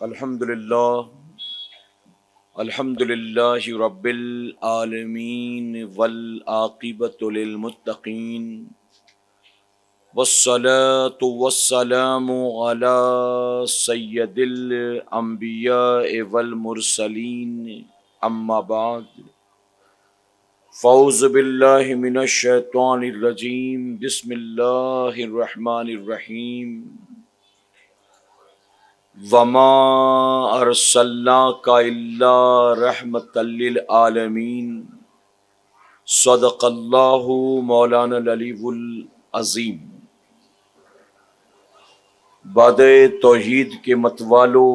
الحمد للہ رب العالمین والعاقبۃ للمتقین والصلاة والسلام علی سید الانبیاء والمرسلین اما بعد فاعوذ باللہ من الشیطان الرجیم بسم اللہ الرحمن الرحیم وما ارسلناک الا رحمۃ للعالمین صدق اللہ مولانا العلی العظیم۔ باد توحید کے متوالو،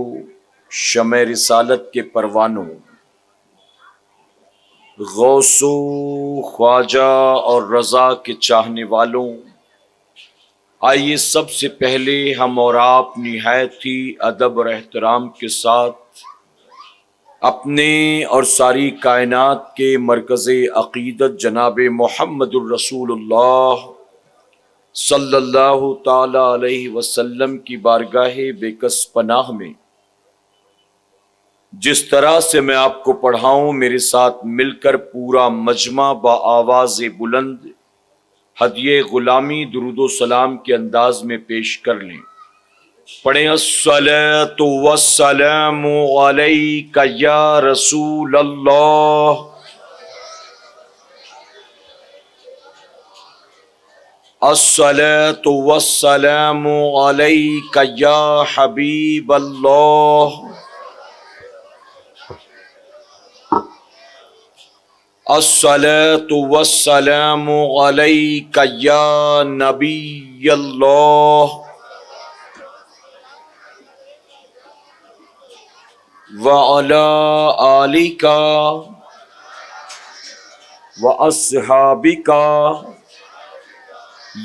شمع رسالت کے پروانوں، غوث و خواجہ اور رضا کے چاہنے والوں، آئیے سب سے پہلے ہم اور آپ نہایت ہی ادب اور احترام کے ساتھ اپنے اور ساری کائنات کے مرکز عقیدت جناب محمد الرسول اللہ صلی اللہ تعالی علیہ وسلم کی بارگاہ بے کس پناہ میں جس طرح سے میں آپ کو پڑھاؤں میرے ساتھ مل کر پورا مجمع بآواز بلند ہدیہ غلامی درود و سلام کے انداز میں پیش کر لیں۔ پڑھیں الصلاۃ والسلام علیک یا رسول اللہ، الصلاۃ والسلام علیک یا حبیب اللہ، الصلاۃ والسلام علیک یا نبی اللہ، وعلی آلک واصحابک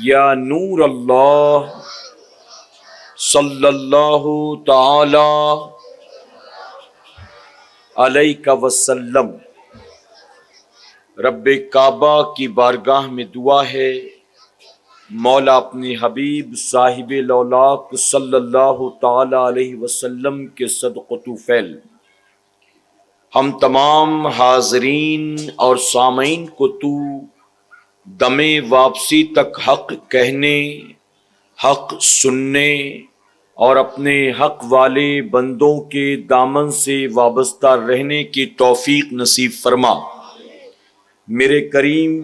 یا نور اللہ صلی اللہ تعالی علیہ وسلم۔ رب کعبہ کی بارگاہ میں دعا ہے، مولا اپنے حبیب صاحب لولاک صلی اللہ تعالی علیہ وسلم کے صدقہ طفیل ہم تمام حاضرین اور سامعین کو تو دم واپسی تک حق کہنے، حق سننے اور اپنے حق والے بندوں کے دامن سے وابستہ رہنے کی توفیق نصیب فرما۔ میرے کریم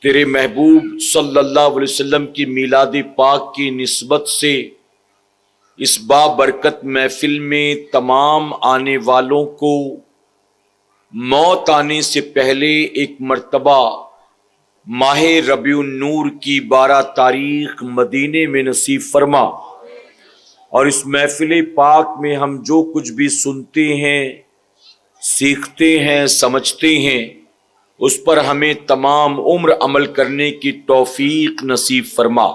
تیرے محبوب صلی اللہ علیہ وسلم کی میلاد پاک کی نسبت سے اس بابرکت محفل میں تمام آنے والوں کو موت آنے سے پہلے ایک مرتبہ ماہ ربیع النور کی 12 تاریخ مدینے میں نصیب فرما، اور اس محفل پاک میں ہم جو کچھ بھی سنتے ہیں، سیکھتے ہیں، سمجھتے ہیں، اس پر ہمیں تمام عمر عمل کرنے کی توفیق نصیب فرما۔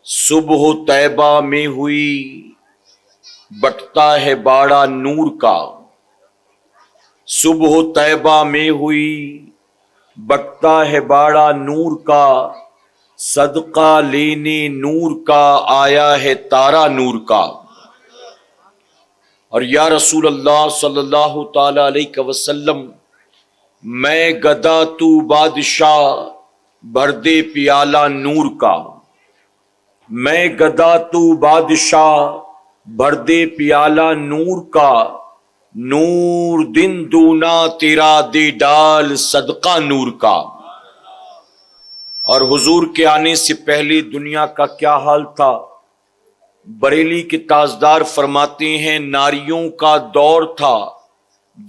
صبح طیبہ میں ہوئی بٹتا ہے باڑا نور کا، صبح طیبہ میں ہوئی بٹتا ہے باڑا نور کا، صدقہ لینے نور کا آیا ہے تارا نور کا۔ اور یا رسول اللہ صلی اللہ تعالی علیہ وسلم، میں گدا تو بادشاہ بھر دے پیالہ نور کا، میں گدا تو بادشاہ بھر دے پیالہ نور کا، نور دن دونا تیرا دے ڈال صدقہ نور کا۔ اور حضور کے آنے سے پہلے دنیا کا کیا حال تھا؟ بریلی کے تاجدار فرماتے ہیں، ناریوں کا دور تھا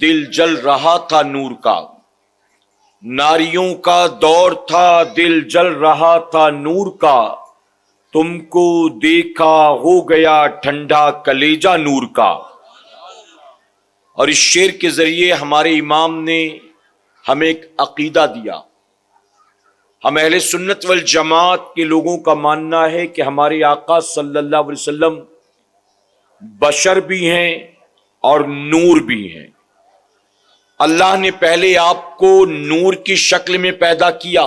دل جل رہا تھا نور کا، ناریوں کا دور تھا دل جل رہا تھا نور کا، تم کو دیکھا ہو گیا ٹھنڈا کلیجہ نور کا۔ اور اس شعر کے ذریعے ہمارے امام نے ہمیں ایک عقیدہ دیا۔ ہم اہل سنت والجماعت کے لوگوں کا ماننا ہے کہ ہمارے آقا صلی اللہ علیہ وسلم بشر بھی ہیں اور نور بھی ہیں۔ اللہ نے پہلے آپ کو نور کی شکل میں پیدا کیا،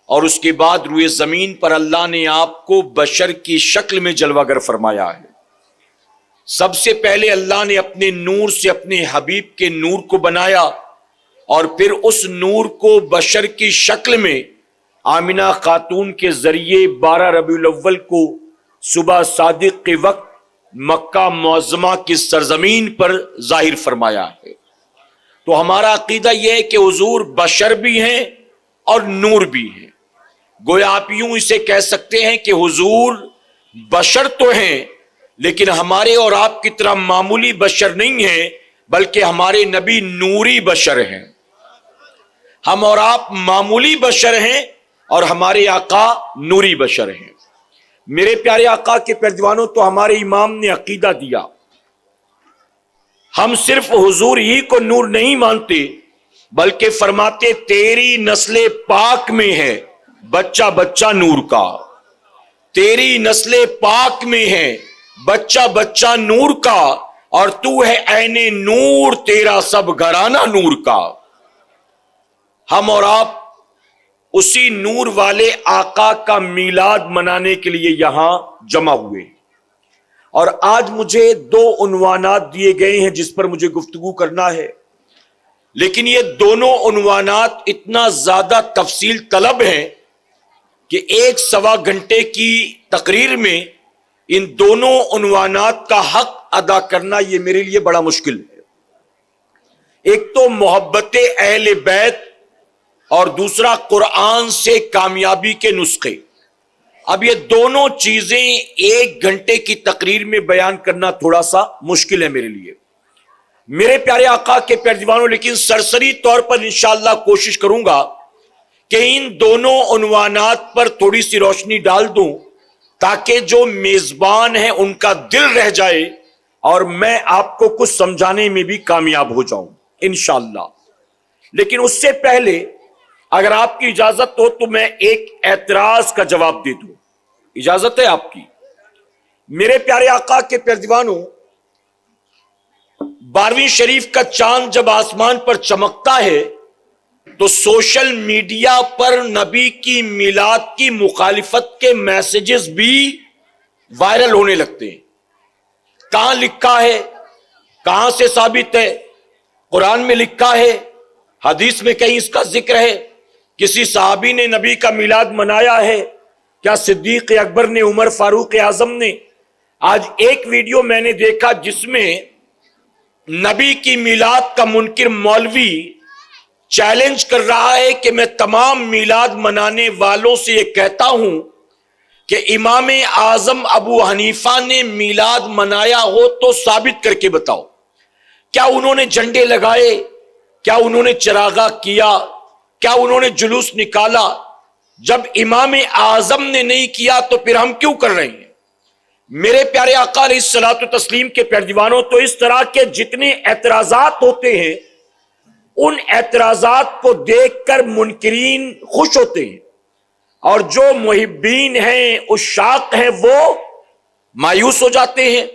اور اس کے بعد روئے زمین پر اللہ نے آپ کو بشر کی شکل میں جلوہ گر فرمایا ہے۔ سب سے پہلے اللہ نے اپنے نور سے اپنے حبیب کے نور کو بنایا، اور پھر اس نور کو بشر کی شکل میں آمنہ خاتون کے ذریعے 12 ربیع الاول کو صبح صادق کے وقت مکہ معظمہ کی سرزمین پر ظاہر فرمایا ہے۔ تو ہمارا عقیدہ یہ ہے کہ حضور بشر بھی ہیں اور نور بھی ہیں۔ گویا آپ یوں اسے کہہ سکتے ہیں کہ حضور بشر تو ہیں، لیکن ہمارے اور آپ کی طرح معمولی بشر نہیں ہیں، بلکہ ہمارے نبی نوری بشر ہیں۔ ہم اور آپ معمولی بشر ہیں اور ہمارے آقا نوری بشر ہیں۔ میرے پیارے آقا کے پیروانوں، تو ہمارے امام نے عقیدہ دیا، ہم صرف حضور ہی کو نور نہیں مانتے، بلکہ فرماتے تیری نسل پاک میں ہے بچہ بچہ نور کا، تیری نسل پاک میں ہے بچہ بچہ نور کا، اور تو ہے عین نور تیرا سب گھرانہ نور کا۔ ہم اور آپ اسی نور والے آقا کا میلاد منانے کے لیے یہاں جمع ہوئے، اور آج مجھے 2 عنوانات دیے گئے ہیں جس پر مجھے گفتگو کرنا ہے، لیکن یہ دونوں عنوانات اتنا زیادہ تفصیل طلب ہیں کہ 1-1.25 گھنٹے کی تقریر میں ان دونوں عنوانات کا حق ادا کرنا یہ میرے لیے بڑا مشکل ہے۔ ایک تو محبت اہل بیت اور دوسرا قرآن سے کامیابی کے نسخے۔ اب یہ دونوں چیزیں 1 گھنٹے کی تقریر میں بیان کرنا تھوڑا سا مشکل ہے میرے لیے، میرے پیارے آقا کے پیروانوں، لیکن سرسری طور پر انشاءاللہ کوشش کروں گا کہ ان دونوں عنوانات پر تھوڑی سی روشنی ڈال دوں، تاکہ جو میزبان ہیں ان کا دل رہ جائے اور میں آپ کو کچھ سمجھانے میں بھی کامیاب ہو جاؤں انشاءاللہ۔ لیکن اس سے پہلے اگر آپ کی اجازت ہو تو میں ایک اعتراض کا جواب دے دوں، اجازت ہے آپ کی؟ میرے پیارے آقا کے پیروانوں، 12ویں شریف کا چاند جب آسمان پر چمکتا ہے تو سوشل میڈیا پر نبی کی میلاد کی مخالفت کے میسیجز بھی وائرل ہونے لگتے ہیں۔ کہاں لکھا ہے؟ کہاں سے ثابت ہے؟ قرآن میں لکھا ہے؟ حدیث میں کہیں اس کا ذکر ہے؟ کسی صحابی نے نبی کا میلاد منایا ہے؟ کیا صدیق اکبر نے، عمر فاروق اعظم نے؟ آج ایک ویڈیو میں نے دیکھا جس میں نبی کی میلاد کا منکر مولوی چیلنج کر رہا ہے کہ میں تمام میلاد منانے والوں سے یہ کہتا ہوں کہ امام اعظم ابو حنیفہ نے میلاد منایا ہو تو ثابت کر کے بتاؤ۔ کیا انہوں نے جھنڈے لگائے؟ کیا انہوں نے چراغاں کیا؟ کیا انہوں نے جلوس نکالا؟ جب امام اعظم نے نہیں کیا تو پھر ہم کیوں کر رہے ہیں؟ میرے پیارے آقا علیہ الصلوۃ والتسلیم کے پیروانوں، تو اس طرح کے جتنے اعتراضات ہوتے ہیں ان اعتراضات کو دیکھ کر منکرین خوش ہوتے ہیں، اور جو محبین ہیں، عشاق ہیں، وہ مایوس ہو جاتے ہیں۔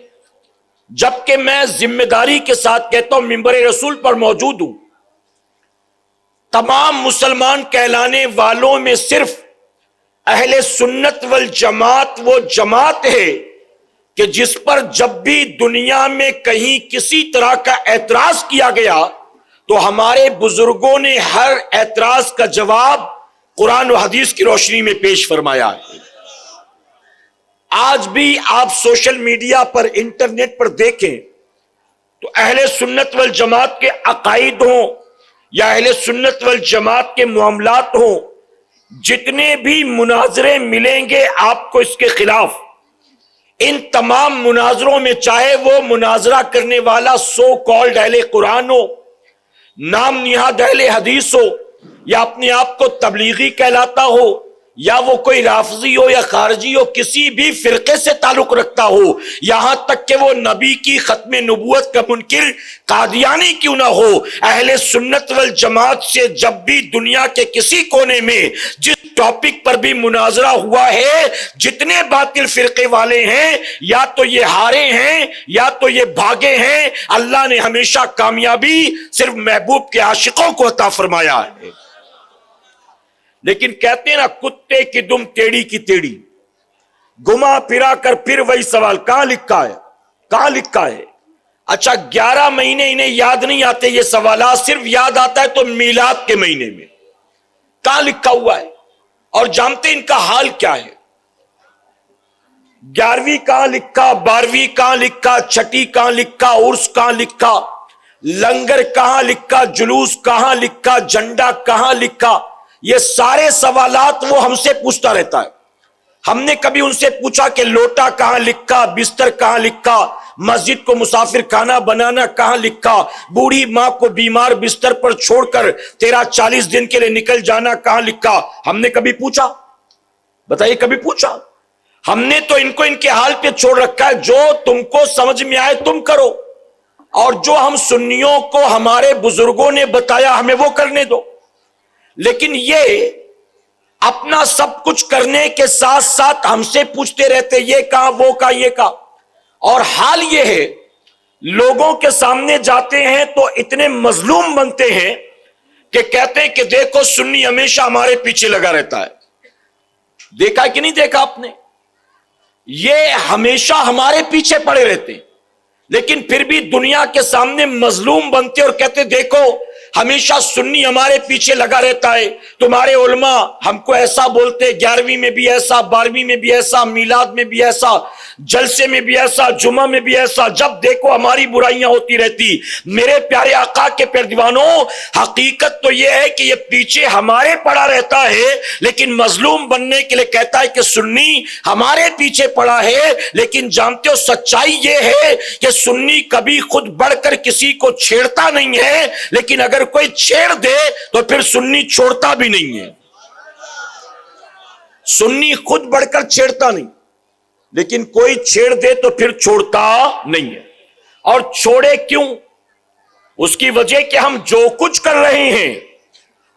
جبکہ میں ذمہ داری کے ساتھ کہتا ہوں، منبر رسول پر موجود ہوں، تمام مسلمان کہلانے والوں میں صرف اہل سنت والجماعت وہ جماعت ہے کہ جس پر جب بھی دنیا میں کہیں کسی طرح کا اعتراض کیا گیا تو ہمارے بزرگوں نے ہر اعتراض کا جواب قرآن و حدیث کی روشنی میں پیش فرمایا ہے۔ آج بھی آپ سوشل میڈیا پر، انٹرنیٹ پر دیکھیں تو اہل سنت والجماعت کے عقائد ہوں یا اہل سنت والجماعت کے معاملات ہوں، جتنے بھی مناظرے ملیں گے آپ کو اس کے خلاف، ان تمام مناظروں میں چاہے وہ مناظرہ کرنے والا سو کالڈ اہل قرآن ہو، نام نہاد اہل حدیث ہو، یا اپنے آپ کو تبلیغی کہلاتا ہو، یا وہ کوئی رافضی ہو یا خارجی ہو، کسی بھی فرقے سے تعلق رکھتا ہو، یہاں تک کہ وہ نبی کی ختم نبوت کا منکر قادیانی کیوں نہ ہو، اہل سنت والجماعت سے جب بھی دنیا کے کسی کونے میں جس ٹاپک پر بھی مناظرہ ہوا ہے، جتنے باطل فرقے والے ہیں یا تو یہ ہارے ہیں یا تو یہ بھاگے ہیں۔ اللہ نے ہمیشہ کامیابی صرف محبوب کے عاشقوں کو عطا فرمایا ہے۔ لیکن کہتے ہیں نا کتے کی دم ٹیڑھی کی ٹیڑھی، گما پھرا کر پھر وہی سوال، کہاں لکھا ہے کہاں لکھا ہے؟ اچھا 11 مہینے انہیں یاد نہیں آتے یہ سوالات، صرف یاد آتا ہے تو میلاد کے مہینے میں کہاں لکھا ہوا ہے؟ اور جانتے ان کا حال کیا ہے؟ 11ویں کہاں لکھا، 12ویں کہاں لکھا، چھٹی کہاں لکھا، عرس کہاں لکھا، لنگر کہاں لکھا، جلوس کہاں لکھا، جھنڈا کہاں لکھا؟ یہ سارے سوالات وہ ہم سے پوچھتا رہتا ہے۔ ہم نے کبھی ان سے پوچھا کہ لوٹا کہاں لکھا، بستر کہاں لکھا، مسجد کو مسافر خانہ بنانا کہاں لکھا، بوڑھی ماں کو بیمار بستر پر چھوڑ کر تیرا 40 دن کے لیے نکل جانا کہاں لکھا؟ ہم نے کبھی پوچھا؟ بتائیے کبھی پوچھا؟ ہم نے تو ان کو ان کے حال پہ چھوڑ رکھا ہے، جو تم کو سمجھ میں آئے تم کرو، اور جو ہم سنیوں کو ہمارے بزرگوں نے بتایا ہمیں وہ کرنے دو۔ لیکن یہ اپنا سب کچھ کرنے کے ساتھ ساتھ ہم سے پوچھتے رہتے یہ کہاں وہ کہاں یہ کہاں۔ اور حال یہ ہے لوگوں کے سامنے جاتے ہیں تو اتنے مظلوم بنتے ہیں کہ کہتے ہیں کہ دیکھو سنی ہمیشہ ہمارے پیچھے لگا رہتا ہے۔ دیکھا کہ نہیں دیکھا آپ نے؟ یہ ہمیشہ ہمارے پیچھے پڑے رہتے ہیں، لیکن پھر بھی دنیا کے سامنے مظلوم بنتے اور کہتے دیکھو ہمیشہ سنی ہمارے پیچھے لگا رہتا ہے، تمہارے علماء ہم کو ایسا بولتے، 11ویں میں بھی ایسا، 12ویں میں بھی ایسا، میلاد میں بھی ایسا، جلسے میں بھی ایسا، جمعہ میں بھی ایسا، جب دیکھو ہماری برائیاں ہوتی رہتی۔ میرے پیارے آقا کے پیارے دیوانوں، حقیقت تو یہ ہے کہ یہ پیچھے ہمارے پڑا رہتا ہے، لیکن مظلوم بننے کے لیے کہتا ہے کہ سنی ہمارے پیچھے پڑا ہے۔ لیکن جانتے ہو سچائی یہ ہے کہ سنی کبھی خود بڑھ کر کسی کو چھیڑتا نہیں ہے، لیکن اگر کوئی چھیڑ دے تو پھر سنی چھوڑتا بھی نہیں ہے۔ سنی خود بڑھ کر چھیڑتا نہیں، لیکن کوئی چھیڑ دے تو پھر چھوڑتا نہیں ہے۔ اور چھوڑے کیوں؟ اس کی وجہ کہ ہم جو کچھ کر رہے ہیں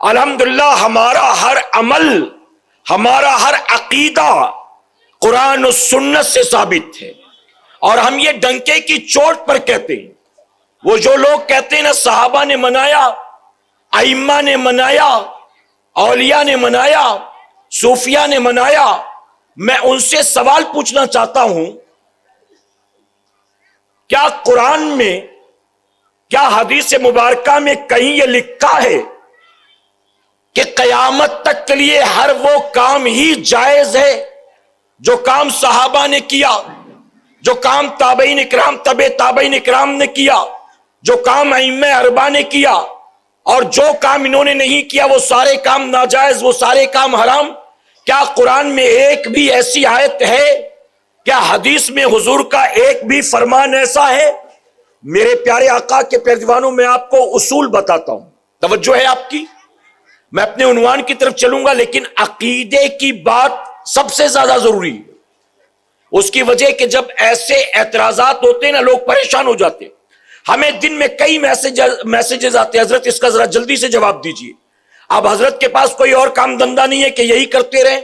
الحمدللہ ہمارا ہر عمل، ہمارا ہر عقیدہ قرآن و سنت سے ثابت ہے، اور ہم یہ ڈنکے کی چوٹ پر کہتے ہیں۔ وہ جو لوگ کہتے ہیں نا صحابہ نے منایا، ائمہ نے منایا، اولیاء نے منایا، صوفیاء نے منایا، میں ان سے سوال پوچھنا چاہتا ہوں، کیا قرآن میں، کیا حدیث مبارکہ میں کہیں یہ لکھا ہے کہ قیامت تک کے لیے ہر وہ کام ہی جائز ہے جو کام صحابہ نے کیا، جو کام تابعین اکرام، تابعین اکرام نے کیا، جو کام ائمہ اربعہ نے کیا، اور جو کام انہوں نے نہیں کیا وہ سارے کام ناجائز، وہ سارے کام حرام؟ کیا قرآن میں ایک بھی ایسی آیت ہے؟ کیا حدیث میں حضور کا ایک بھی فرمان ایسا ہے؟ میرے پیارے آقا کے پیارے دیوانوں، میں آپ کو اصول بتاتا ہوں، توجہ ہے آپ کی؟ میں اپنے عنوان کی طرف چلوں گا، لیکن عقیدے کی بات سب سے زیادہ ضروری ہے۔ اس کی وجہ کہ جب ایسے اعتراضات ہوتے ہیں نا لوگ پریشان ہو جاتے ہیں۔ ہمیں دن میں کئی میسیجز آتے ہیں، حضرت اس کا ذرا جلدی سے جواب دیجئے۔ اب حضرت کے پاس کوئی اور کام دھندا نہیں ہے کہ یہی کرتے رہیں؟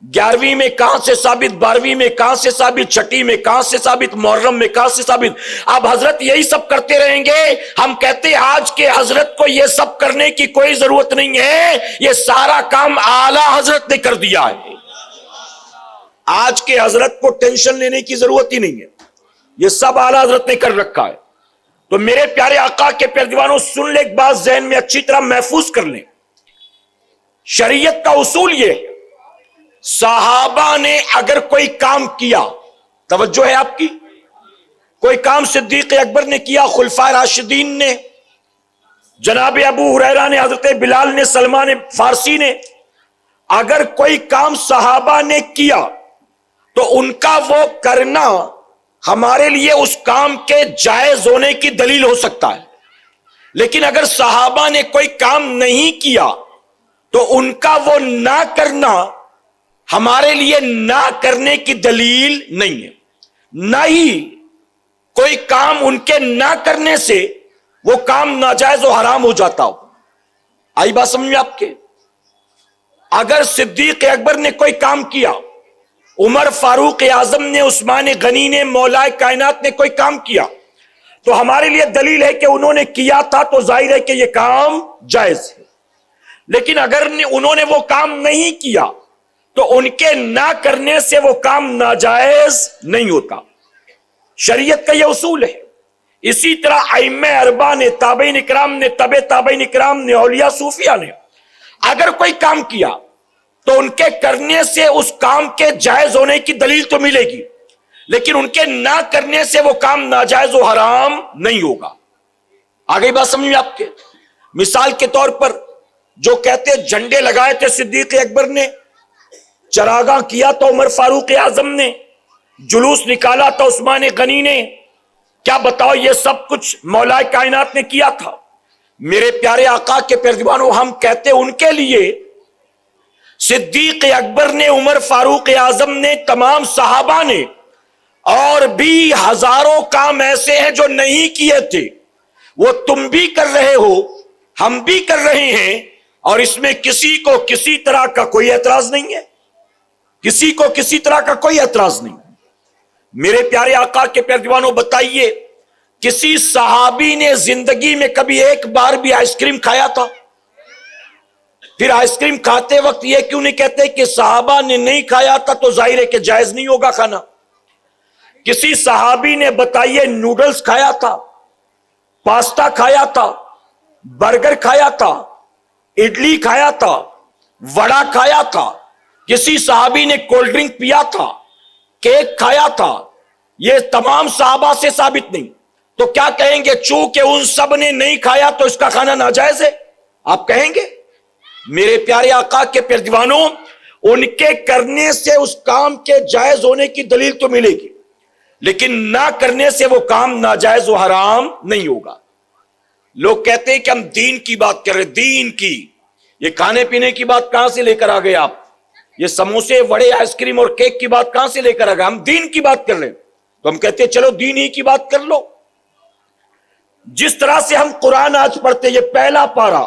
11ویں میں کہاں سے ثابت، 12ویں میں کہاں سے ثابت، چھٹی میں کہاں سے ثابت، محرم میں کہاں سے ثابت؟ اب حضرت یہی سب کرتے رہیں گے؟ ہم کہتے ہیں آج کے حضرت کو یہ سب کرنے کی کوئی ضرورت نہیں ہے، یہ سارا کام اعلیٰ حضرت نے کر دیا ہے۔ آج کے حضرت کو ٹینشن لینے کی ضرورت ہی نہیں ہے، یہ سب اعلیٰ حضرت نے کر رکھا ہے۔ تو میرے پیارے آقا کے پیارے دیوانوں، سن لے ایک بات ذہن میں اچھی طرح محفوظ کر لیں۔ شریعت کا اصول یہ ہے، صحابہ نے اگر کوئی کام کیا، توجہ ہے آپ کی، کوئی کام صدیق اکبر نے کیا، خلفائے راشدین نے، جناب ابو ہریرہ نے، حضرت بلال نے، سلمان فارسی نے، اگر کوئی کام صحابہ نے کیا تو ان کا وہ کرنا ہمارے لیے اس کام کے جائز ہونے کی دلیل ہو سکتا ہے۔ لیکن اگر صحابہ نے کوئی کام نہیں کیا تو ان کا وہ نہ کرنا ہمارے لیے نہ کرنے کی دلیل نہیں ہے۔ نہ ہی کوئی کام ان کے نہ کرنے سے وہ کام ناجائز و حرام ہو جاتا ہو۔ آئی بات سمجھ میں آپ کے؟ اگر صدیق اکبر نے کوئی کام کیا، عمر فاروق اعظم نے، عثمان غنی نے، مولا کائنات نے کوئی کام کیا، تو ہمارے لیے دلیل ہے کہ انہوں نے کیا تھا، تو ظاہر ہے کہ یہ کام جائز ہے۔ لیکن اگر انہوں نے وہ کام نہیں کیا تو ان کے نہ کرنے سے وہ کام ناجائز نہیں ہوتا. شریعت کا یہ اصول ہے. اسی طرح ائمہ اربعہ نے، تابعین اکرام نے، تبع تابعین اکرام نے، اولیاء صوفیاء نے اگر کوئی کام کیا تو ان کے کرنے سے اس کام کے جائز ہونے کی دلیل تو ملے گی، لیکن ان کے نہ کرنے سے وہ کام ناجائز و حرام نہیں ہوگا. آگئی بات سمجھ میں آپ کے؟ مثال کے طور پر جو کہتے جھنڈے لگائے تھے صدیق اکبر نے، چراغاں کیا تو عمر فاروق اعظم نے، جلوس نکالا تو عثمان غنی نے، کیا بتاؤ یہ سب کچھ مولا کائنات نے کیا تھا. میرے پیارے آقا کے پیروانوں، ہم کہتے ان کے لیے صدیق اکبر نے، عمر فاروق اعظم نے، تمام صحابہ نے، اور بھی ہزاروں کام ایسے ہیں جو نہیں کیے تھے، وہ تم بھی کر رہے ہو، ہم بھی کر رہے ہیں، اور اس میں کسی کو کسی طرح کا کوئی اعتراض نہیں ہے. کسی کو کسی طرح کا کوئی اعتراض نہیں. میرے پیارے آقا کے پیارے دیوانوں، بتائیے کسی صحابی نے زندگی میں کبھی ایک بار بھی آئس کریم کھایا تھا؟ پھر آئس کریم کھاتے وقت یہ کیوں نہیں کہتے کہ صحابہ نے نہیں کھایا تھا تو ظاہر ہے کہ جائز نہیں ہوگا کھانا؟ کسی صحابی نے بتائیے نوڈلز کھایا تھا، پاستا کھایا تھا، برگر کھایا تھا، اڈلی کھایا تھا، وڑا کھایا تھا؟ کسی صحابی نے کولڈ ڈرنک پیا تھا، کیک کھایا تھا؟ یہ تمام صحابہ سے ثابت نہیں. تو کیا کہیں گے چونکہ ان سب نے نہیں کھایا تو اس کا کھانا ناجائز ہے؟ آپ کہیں گے؟ میرے پیارے آقا کے پیارے دیوانوں، ان کے کرنے سے اس کام کے جائز ہونے کی دلیل تو ملے گی، لیکن نہ کرنے سے وہ کام ناجائز و حرام نہیں ہوگا. لوگ کہتے ہیں کہ ہم دین کی بات کر رہے، دین کی. یہ کھانے پینے کی بات کہاں سے لے کر آ گئے آپ؟ یہ سموسے، وڑے، آئس کریم اور کیک کی بات کہاں سے لے کر آ گئے؟ ہم دین کی بات کر رہے ہیں. تو ہم کہتے ہیں چلو دین ہی کی بات کر لو. جس طرح سے ہم قرآن آج پڑھتے، یہ پہلا پارا،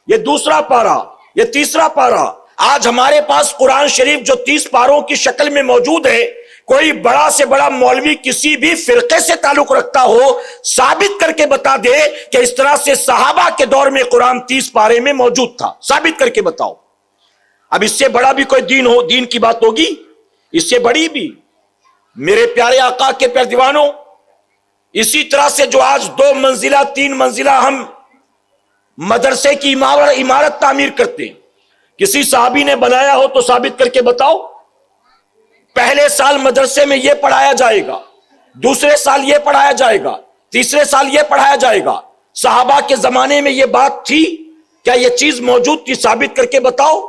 یہ دوسرا پارا، یہ تیسرا پارا، آج ہمارے پاس قرآن شریف جو 30 پاروں کی شکل میں موجود ہے، کوئی بڑا سے بڑا مولوی کسی بھی فرقے سے تعلق رکھتا ہو ثابت کر کے بتا دے کہ اس طرح سے صحابہ کے دور میں قرآن 30 پارے میں موجود تھا. ثابت کر کے بتاؤ. اب اس سے بڑا بھی کوئی دین ہو، دین کی بات ہوگی؟ اس سے بڑی بھی. میرے پیارے آقا کے پیارے دیوانوں، اسی طرح سے جو آج 2 منزلہ 3 منزلہ ہم مدرسے کی عمارت تعمیر کرتے ہیں، کسی صحابی نے بنایا ہو تو ثابت کر کے بتاؤ. پہلے سال مدرسے میں یہ پڑھایا جائے گا، دوسرے سال یہ پڑھایا جائے گا، تیسرے سال یہ پڑھایا جائے گا. صحابہ کے زمانے میں یہ بات تھی؟ کیا یہ چیز موجود تھی؟ ثابت کر کے بتاؤ.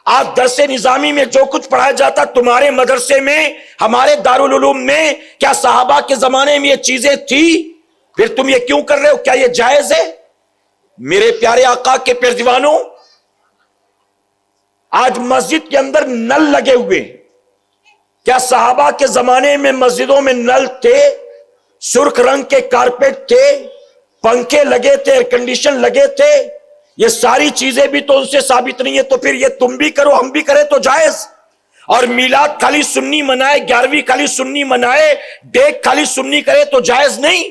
آج درس نظامی میں جو کچھ پڑھایا جاتا تمہارے مدرسے میں، ہمارے دارالعلوم میں، کیا صحابہ کے زمانے میں یہ چیزیں تھی؟ پھر تم یہ کیوں کر رہے ہو؟ کیا یہ جائز ہے؟ میرے پیارے آقا کے پیارے دیوانوں، آج مسجد کے اندر نل لگے ہوئے ہیں. کیا صحابہ کے زمانے میں مسجدوں میں نل تھے؟ سرخ رنگ کے کارپیٹ تھے، پنکھے لگے تھے، ایئر کنڈیشن لگے تھے؟ یہ ساری چیزیں بھی تو ان سے ثابت نہیں ہے، تو پھر یہ تم بھی کرو ہم بھی کریں تو جائز. اور میلاد خالی سنی منائے، 11ویں خالی سنی منائے، ڈیک خالی سنی کرے تو جائز نہیں.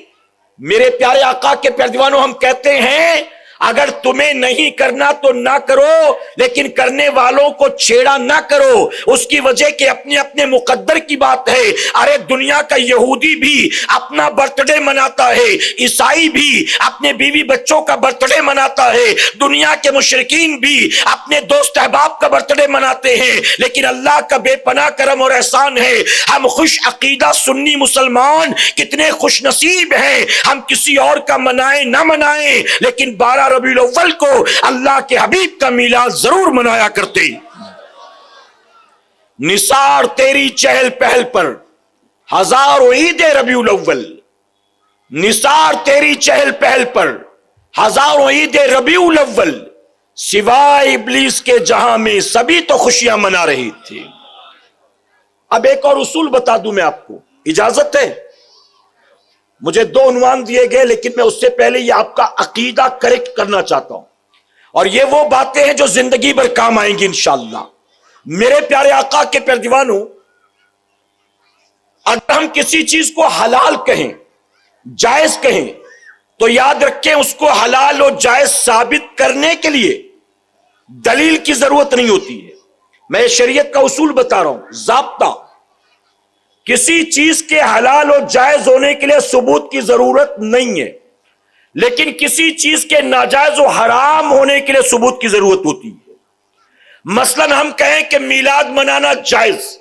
میرے پیارے آقا کے پیارے دیوانوں، ہم کہتے ہیں اگر تمہیں نہیں کرنا تو نہ کرو، لیکن کرنے والوں کو چھیڑا نہ کرو. اس کی وجہ کہ اپنے اپنے مقدر کی بات ہے. ارے دنیا کا یہودی بھی اپنا برتھ ڈے مناتا ہے، عیسائی بھی اپنے بیوی بچوں کا برتھ ڈے مناتا ہے، دنیا کے مشرکین بھی اپنے دوست احباب کا برتھ ڈے مناتے ہیں. لیکن اللہ کا بے پناہ کرم اور احسان ہے، ہم خوش عقیدہ سنی مسلمان کتنے خوش نصیب ہیں. ہم کسی اور کا منائیں نہ منائیں، لیکن 12 ربیع الاول کو اللہ کے حبیب کا میلاد ضرور منایا کرتے. نثار تیری چہل پہل پر ہزاروں عید ربیع الاول، نثار تیری چہل پہل پر ہزاروں عید ربیع الاول، سوائے ابلیس کے جہاں میں سبھی تو خوشیاں منا رہی تھی. اب ایک اور اصول بتا دوں میں آپ کو، اجازت ہے؟ مجھے 2 عنوان دیے گئے، لیکن میں اس سے پہلے یہ آپ کا عقیدہ کریکٹ کرنا چاہتا ہوں، اور یہ وہ باتیں ہیں جو زندگی بھر کام آئیں گی انشاءاللہ. میرے پیارے آقا کے پیارے دیوانوں، اگر ہم کسی چیز کو حلال کہیں، جائز کہیں، تو یاد رکھیں اس کو حلال و جائز ثابت کرنے کے لیے دلیل کی ضرورت نہیں ہوتی ہے. میں شریعت کا اصول بتا رہا ہوں، ضابطہ. کسی چیز کے حلال و جائز ہونے کے لیے ثبوت کی ضرورت نہیں ہے، لیکن کسی چیز کے ناجائز و حرام ہونے کے لیے ثبوت کی ضرورت ہوتی ہے. مثلا ہم کہیں کہ میلاد منانا جائز،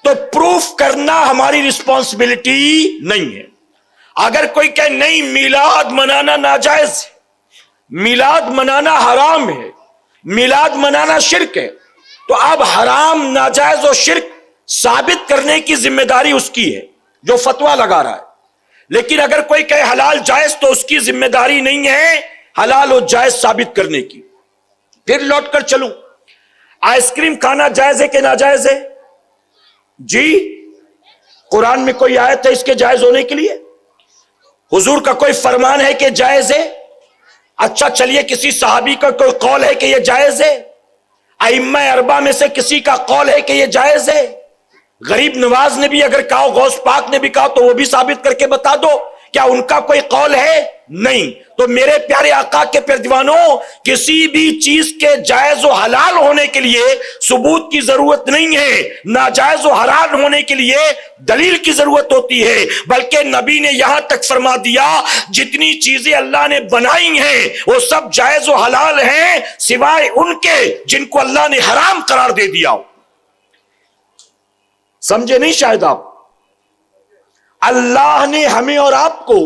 تو پروف کرنا ہماری رسپانسبلٹی نہیں ہے. اگر کوئی کہے نہیں میلاد منانا ناجائز ہے، میلاد منانا حرام ہے، میلاد منانا شرک ہے، تو اب حرام، ناجائز اور شرک ثابت کرنے کی ذمہ داری اس کی ہے جو فتویٰ لگا رہا ہے. لیکن اگر کوئی کہے حلال جائز تو اس کی ذمہ داری نہیں ہے حلال اور جائز ثابت کرنے کی. پھر لوٹ کر چلوں، آئس کریم کھانا جائز ہے کہ ناجائز ہے؟ جی، قرآن میں کوئی آیت ہے اس کے جائز ہونے کے لیے؟ حضور کا کوئی فرمان ہے کہ جائز ہے؟ اچھا چلیے، کسی صحابی کا کوئی قول ہے کہ یہ جائز ہے؟ ائمہ اربعہ میں سے کسی کا قول ہے کہ یہ جائز ہے؟ غریب نواز نے بھی اگر کہا، غوث پاک نے بھی کہا، تو وہ بھی ثابت کر کے بتا دو. کیا ان کا کوئی قول ہے؟ نہیں. تو میرے پیارے آقا کے پیارے دیوانوں، کسی بھی چیز کے جائز و حلال ہونے کے لیے ثبوت کی ضرورت نہیں ہے، ناجائز و حرام ہونے کے لیے دلیل کی ضرورت ہوتی ہے. بلکہ نبی نے یہاں تک فرما دیا، جتنی چیزیں اللہ نے بنائی ہیں وہ سب جائز و حلال ہیں، سوائے ان کے جن کو اللہ نے حرام قرار دے دیا. سمجھے نہیں شاید آپ؟ اللہ نے ہمیں اور آپ کو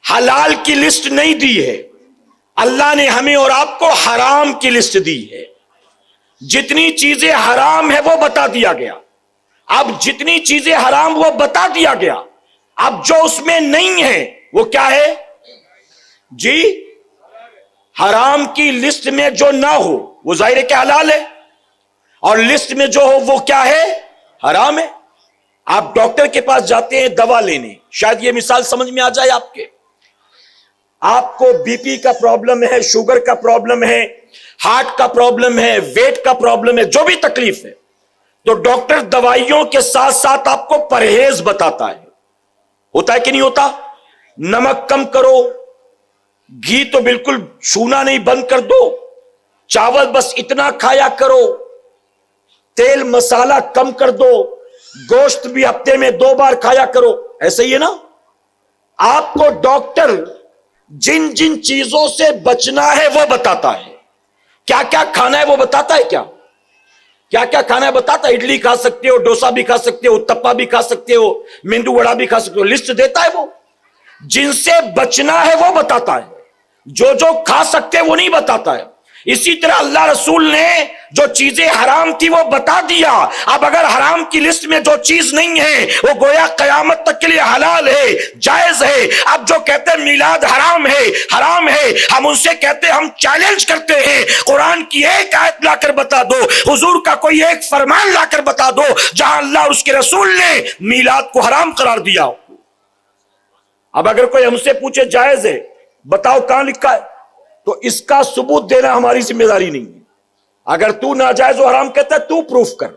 حلال کی لسٹ نہیں دی ہے، اللہ نے ہمیں اور آپ کو حرام کی لسٹ دی ہے. جتنی چیزیں حرام ہیں وہ بتا دیا گیا. اب جتنی چیزیں حرام وہ بتا دیا گیا، اب جو اس میں نہیں ہے وہ کیا ہے؟ جی، حرام کی لسٹ میں جو نہ ہو وہ ظاہر ہے کہ حلال ہے، اور لسٹ میں جو ہو وہ کیا ہے؟ حرام ہے. آپ ڈاکٹر کے پاس جاتے ہیں دوا لینے، شاید یہ مثال سمجھ میں آ جائے آپ کے. آپ کو بی پی کا پرابلم ہے، شوگر کا پرابلم ہے، ہارٹ کا پرابلم ہے، ویٹ کا پرابلم ہے، جو بھی تکلیف ہے، تو ڈاکٹر دوائیوں کے ساتھ ساتھ آپ کو پرہیز بتاتا ہے. ہوتا ہے کہ نہیں ہوتا؟ نمک کم کرو، گھی تو بالکل چھونا نہیں، بند کر دو، چاول بس اتنا کھایا کرو، تیل مسالہ کم کر دو، گوشت بھی ہفتے میں 2 بار کھایا کرو. ایسا ہی ہے نا؟ آپ کو ڈاکٹر جن جن چیزوں سے بچنا ہے وہ بتاتا ہے. کیا کیا کھانا ہے وہ بتاتا ہے. کیا کیا کھانا ہے بتاتا ہے. اڈلی کھا سکتے ہو، ڈوسا بھی کھا سکتے ہو، تپا بھی کھا سکتے ہو، مینڈو وڑا بھی کھا سکتے ہو. لسٹ دیتا ہے وہ. جن سے بچنا ہے وہ بتاتا ہے، جو جو کھا سکتے وہ نہیں بتاتا ہے. اسی طرح اللہ رسول نے جو چیزیں حرام تھی وہ بتا دیا. اب اگر حرام کی لسٹ میں جو چیز نہیں ہے وہ گویا قیامت تک کے لیے حلال ہے، جائز ہے. اب جو کہتے ہیں میلاد حرام ہے، ہم ان سے کہتے ہیں، ہم چیلنج کرتے ہیں، قرآن کی ایک آیت لا کر بتا دو، حضور کا کوئی ایک فرمان لا کر بتا دو جہاں اللہ اور اس کے رسول نے میلاد کو حرام قرار دیا. اب اگر کوئی ہم سے پوچھے جائز ہے، بتاؤ کہاں لکھا ہے، تو اس کا ثبوت دینا ہماری ذمہ داری نہیں ہے. اگر تو ناجائز و حرام کہتا ہے تو پروف کر.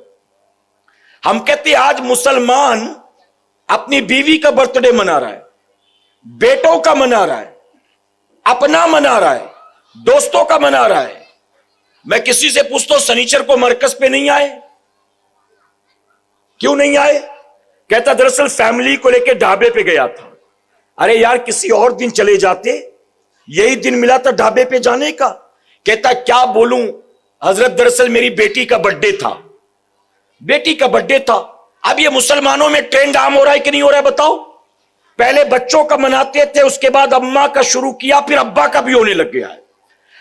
ہم کہتے ہیں آج مسلمان اپنی بیوی کا برتھ ڈے منا رہا ہے، بیٹوں کا منا رہا ہے، اپنا منا رہا ہے، دوستوں کا منا رہا ہے. میں کسی سے پوچھتا ہوں سنیچر کو مرکز پہ نہیں آئے، کیوں نہیں آئے؟ کہتا دراصل فیملی کو لے کے ڈھابے پہ گیا تھا. ارے یار کسی اور دن چلے جاتے، یہی دن ملا تھا ڈھابے پہ جانے کا. کہتا کیا بولوں حضرت، دراصل میری بیٹی کا برتھ ڈے تھا. بیٹی کا برتھ ڈے تھا. اب یہ مسلمانوں میں ٹرینڈ عام ہو رہا ہے کہ نہیں ہو رہا ہے بتاؤ؟ پہلے بچوں کا مناتے تھے، اس کے بعد اماں کا شروع کیا، پھر ابا کا بھی ہونے لگ گیا ہے.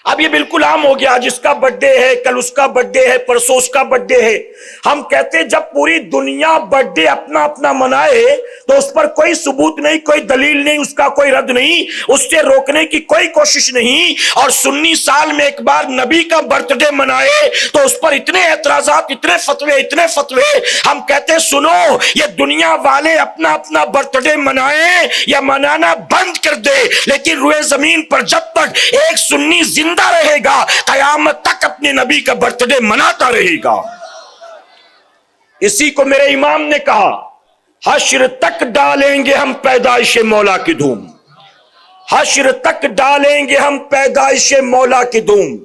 اب یہ بالکل عام ہو گیا، جس کا برتھ ڈے ہے کل اس کا برتھ ڈے ہے، پرسوں اس کا برتھ ڈے ہے. ہم کہتے ہیں جب پوری دنیا برتھ ڈے اپنا اپنا منائے تو اس پر کوئی ثبوت نہیں، کوئی دلیل نہیں، اس کا کوئی رد نہیں، اس سے روکنے کی کوئی کوشش نہیں. اور سنی سال میں ایک بار نبی کا برتھ ڈے منائے تو اس پر اتنے اعتراضات، اتنے فتوے. ہم کہتے ہیں سنو، یہ دنیا والے اپنا اپنا برتھ ڈے منائیں یا منانا بند کر دے، لیکن روئے زمین پر جب تک ایک سنی زندہ رہے گا قیامت تک اپنے نبی کا برتھ ڈے مناتا رہے گا. اسی کو میرے امام نے کہا، حشر تک ڈالیں گے ہم پیدائش مولا کی دھوم، حشر تک ڈالیں گے ہم پیدائش مولا کی دھوم.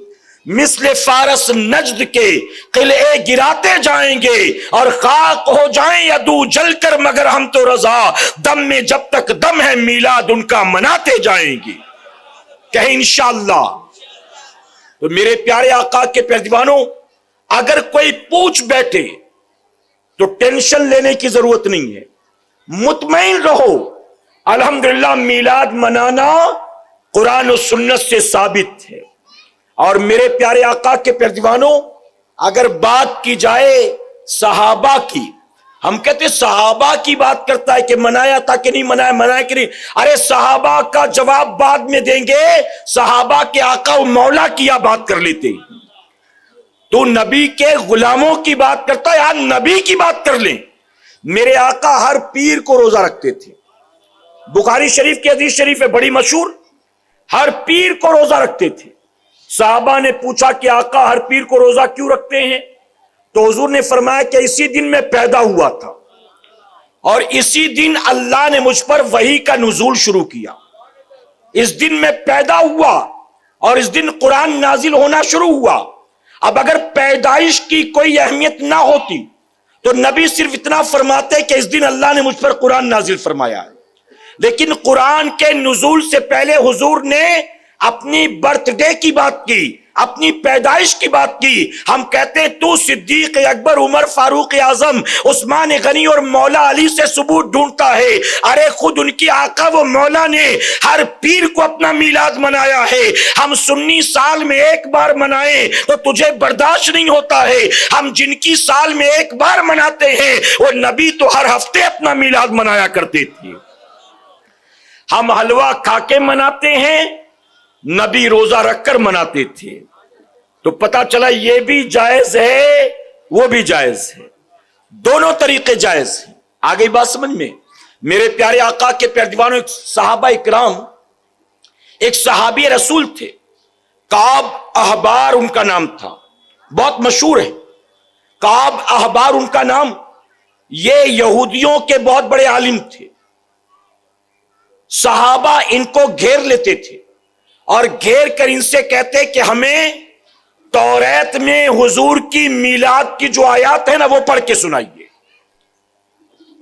مثل فارس نجد کے قلعے گراتے جائیں گے اور خاک ہو جائیں یا دو جل کر، مگر ہم تو رضا دم میں جب تک دم ہے میلاد ان کا مناتے جائیں گے۔ کہیں انشاءاللہ۔ تو میرے پیارے آقا کے پیارے دیوانوں، اگر کوئی پوچھ بیٹھے تو ٹینشن لینے کی ضرورت نہیں ہے، مطمئن رہو۔ الحمدللہ میلاد منانا قرآن و سنت سے ثابت ہے۔ اور میرے پیارے آقا کے پیارے دیوانوں، اگر بات کی جائے صحابہ کی، ہم کہتے ہیں صحابہ کی بات کرتا ہے کہ منایا تھا کہ نہیں منایا، منایا کہ نہیں۔ ارے صحابہ کا جواب بعد میں دیں گے، صحابہ کے آقا و مولا کیا بات کر لیتے۔ تو نبی کے غلاموں کی بات کرتا ہے، یار نبی کی بات کر لیں۔ میرے آقا ہر پیر کو روزہ رکھتے تھے، بخاری شریف کی حدیث شریف ہے بڑی مشہور، ہر پیر کو روزہ رکھتے تھے۔ صحابہ نے پوچھا کہ آقا ہر پیر کو روزہ کیوں رکھتے ہیں؟ تو حضور نے فرمایا کہ اسی دن میں پیدا ہوا تھا اور اسی دن اللہ نے مجھ پر وحی کا نزول شروع کیا۔ اس دن میں پیدا ہوا اور اس دن قرآن نازل ہونا شروع ہوا۔ اب اگر پیدائش کی کوئی اہمیت نہ ہوتی تو نبی صرف اتنا فرماتے کہ اس دن اللہ نے مجھ پر قرآن نازل فرمایا ہے، لیکن قرآن کے نزول سے پہلے حضور نے اپنی برتھ ڈے کی بات کی، اپنی پیدائش کی بات کی۔ ہم کہتے ہیں تو صدیق اکبر، عمر فاروق اعظم، عثمان غنی اور مولا علی سے ثبوت ڈھونڈتا ہے۔ ارے خود ان کی آقا و مولا نے ہر پیر کو اپنا میلاد منایا ہے۔ ہم سنی سال میں ایک بار منائیں تو تجھے برداشت نہیں ہوتا ہے، ہم جن کی سال میں ایک بار مناتے ہیں وہ نبی تو ہر ہفتے اپنا میلاد منایا کرتے تھے۔ ہم حلوہ کھا کے مناتے ہیں، نبی روزہ رکھ کر مناتے تھے۔ تو پتا چلا یہ بھی جائز ہے، وہ بھی جائز ہے، دونوں طریقے جائز ہیں۔ آگئی بات سمجھ میں؟ میرے پیارے آقا کے پیارے دیوانوں، ایک صحابہ اکرام، ایک صحابی رسول تھے، کعب احبار ان کا نام تھا، بہت مشہور ہے کعب احبار ان کا نام۔ یہ یہودیوں کے بہت بڑے عالم تھے۔ صحابہ ان کو گھیر لیتے تھے اور گھیر کر ان سے کہتے کہ ہمیں توریت میں حضور کی میلاد کی جو آیات ہے نا وہ پڑھ کے سنائیے،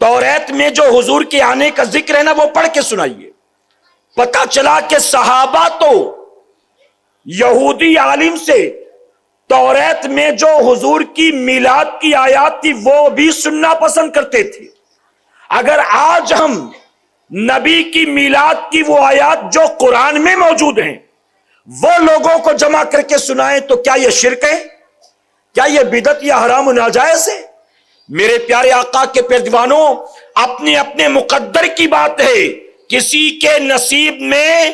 توریت میں جو حضور کے آنے کا ذکر ہے نا وہ پڑھ کے سنائیے۔ پتہ چلا کہ صحابہ تو یہودی عالم سے توریت میں جو حضور کی میلاد کی آیات تھی وہ بھی سننا پسند کرتے تھے۔ اگر آج ہم نبی کی میلاد کی وہ آیات جو قرآن میں موجود ہیں وہ لوگوں کو جمع کر کے سنائیں تو کیا یہ شرک ہے؟ کیا یہ بدعت یا حرام و ناجائز ہے؟ میرے پیارے آقا کے پیارے دیوانوں، اپنے اپنے مقدر کی بات ہے، کسی کے نصیب میں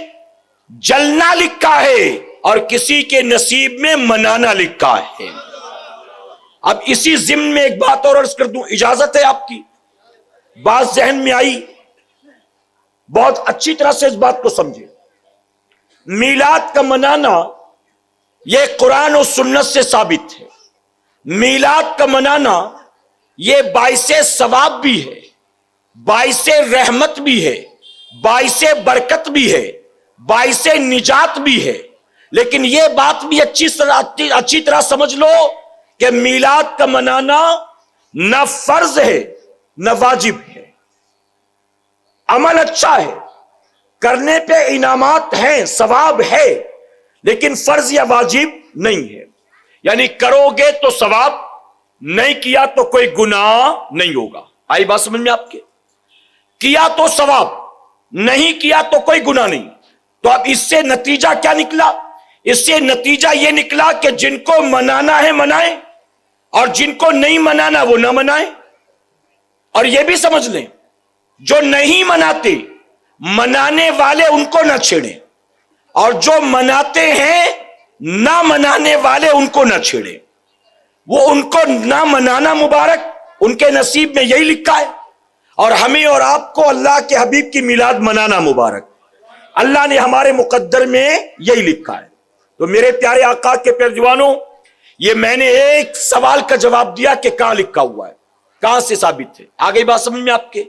جلنا لکھا ہے اور کسی کے نصیب میں منانا لکھا ہے۔ اب اسی ضمن میں ایک بات اور عرض کر دوں، اجازت ہے آپ کی؟ بات ذہن میں آئی، بہت اچھی طرح سے اس بات کو سمجھیں۔ میلاد کا منانا یہ قرآن و سنت سے ثابت ہے۔ میلاد کا منانا یہ باعث ثواب بھی ہے، باعث رحمت بھی ہے، باعث برکت بھی ہے، باعث نجات بھی ہے۔ لیکن یہ بات بھی اچھی طرح سمجھ لو کہ میلاد کا منانا نہ فرض ہے نہ واجب ہے۔ عمل اچھا ہے، کرنے پہ انعامات ہیں، ثواب ہے، لیکن فرض یا واجب نہیں ہے۔ یعنی کرو گے تو ثواب، نہیں کیا تو کوئی گناہ نہیں ہوگا۔ آئی بات سمجھ میں آپ کے؟ کیا تو ثواب، نہیں کیا تو کوئی گناہ نہیں۔ تو اب اس سے نتیجہ کیا نکلا؟ اس سے نتیجہ یہ نکلا کہ جن کو منانا ہے منائیں اور جن کو نہیں منانا وہ نہ منائیں۔ اور یہ بھی سمجھ لیں، جو نہیں مناتے، منانے والے ان کو نہ چھیڑیں، اور جو مناتے ہیں نہ منانے والے ان کو نہ چھیڑیں۔ وہ ان کو نہ منانا مبارک، ان کے نصیب میں یہی لکھا ہے، اور ہمیں اور آپ کو اللہ کے حبیب کی میلاد منانا مبارک، اللہ نے ہمارے مقدر میں یہی لکھا ہے۔ تو میرے پیارے آقا کے پیارے جوانوں، یہ میں نے ایک سوال کا جواب دیا کہ کہاں لکھا ہوا ہے، کہاں سے ثابت ہے۔ آگئی بات سمجھ میں آپ کے؟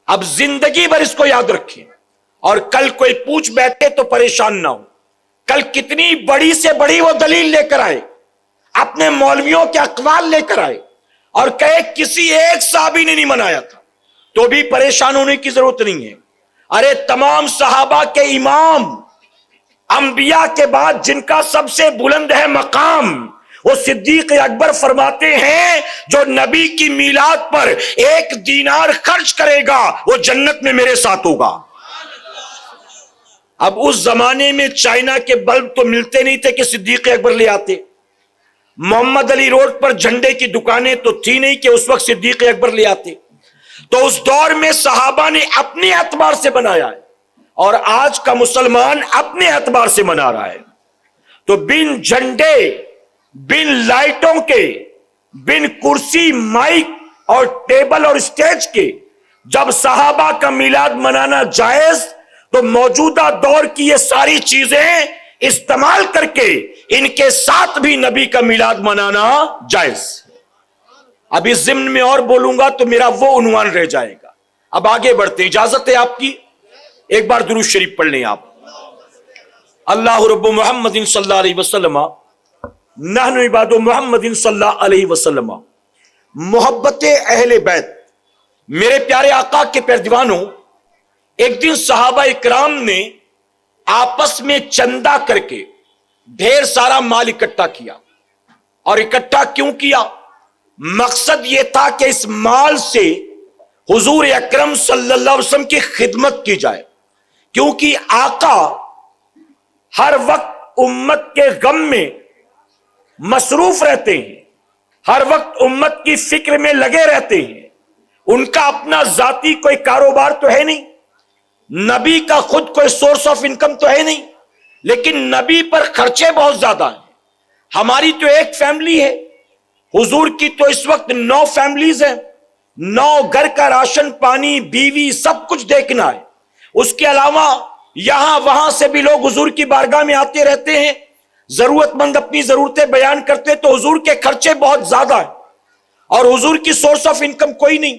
اب زندگی بھر اس کو یاد رکھیں، اور کل کوئی پوچھ بیٹھے تو پریشان نہ ہو۔ کل کتنی بڑی سے بڑی وہ دلیل لے کر آئے، اپنے مولویوں کے اقوال لے کر آئے اور کہے کسی ایک صحابی نے نہیں منایا تھا، تو بھی پریشان ہونے کی ضرورت نہیں ہے۔ ارے تمام صحابہ کے امام، انبیاء کے بعد جن کا سب سے بلند ہے مقام، وہ صدیق اکبر فرماتے ہیں جو نبی کی میلاد پر 1 دینار خرچ کرے گا وہ جنت میں میرے ساتھ ہوگا۔ اب اس زمانے میں چائنا کے بلب تو ملتے نہیں تھے کہ صدیق اکبر لے آتے، محمد علی روڈ پر جھنڈے کی دکانیں تو تھی نہیں کہ اس وقت صدیق اکبر لے آتے۔ تو اس دور میں صحابہ نے اپنے اعتبار سے بنایا ہے، اور آج کا مسلمان اپنے اعتبار سے منا رہا ہے۔ تو بن جھنڈے، بن لائٹوں کے، بن کرسی، مائک اور ٹیبل اور اسٹیج کے جب صحابہ کا میلاد منانا جائز، تو موجودہ دور کی یہ ساری چیزیں استعمال کر کے ان کے ساتھ بھی نبی کا میلاد منانا جائز۔ اب اس ضمن میں اور بولوں گا تو میرا وہ عنوان رہ جائے گا۔ اب آگے بڑھتے، اجازت ہے آپ کی؟ ایک بار درود شریف پڑھ لیں آپ۔ اللہ رب محمد صلی اللہ علیہ وسلم نحن عباد محمد صلی اللہ علیہ وسلم۔ محبت اہل بیت، میرے پیارے آقا کے پیروانوں، ایک دن صحابہ اکرام نے آپس میں چندہ کر کے ڈھیر سارا مال اکٹھا کیا۔ اور اکٹھا کیوں کیا؟ مقصد یہ تھا کہ اس مال سے حضور اکرم صلی اللہ علیہ وسلم کی خدمت کی جائے، کیونکہ آقا ہر وقت امت کے غم میں مصروف رہتے ہیں، ہر وقت امت کی فکر میں لگے رہتے ہیں۔ ان کا اپنا ذاتی کوئی کاروبار تو ہے نہیں، نبی کا خود کوئی سورس آف انکم تو ہے نہیں، لیکن نبی پر خرچے بہت زیادہ ہیں۔ ہماری تو ایک فیملی ہے، حضور کی تو اس وقت 9 فیملیز ہیں، 9 گھر کا راشن پانی بیوی سب کچھ دیکھنا ہے۔ اس کے علاوہ یہاں وہاں سے بھی لوگ حضور کی بارگاہ میں آتے رہتے ہیں، ضرورت مند اپنی ضرورتیں بیان کرتے، تو حضور کے خرچے بہت زیادہ ہیں اور حضور کی سورس آف انکم کوئی نہیں۔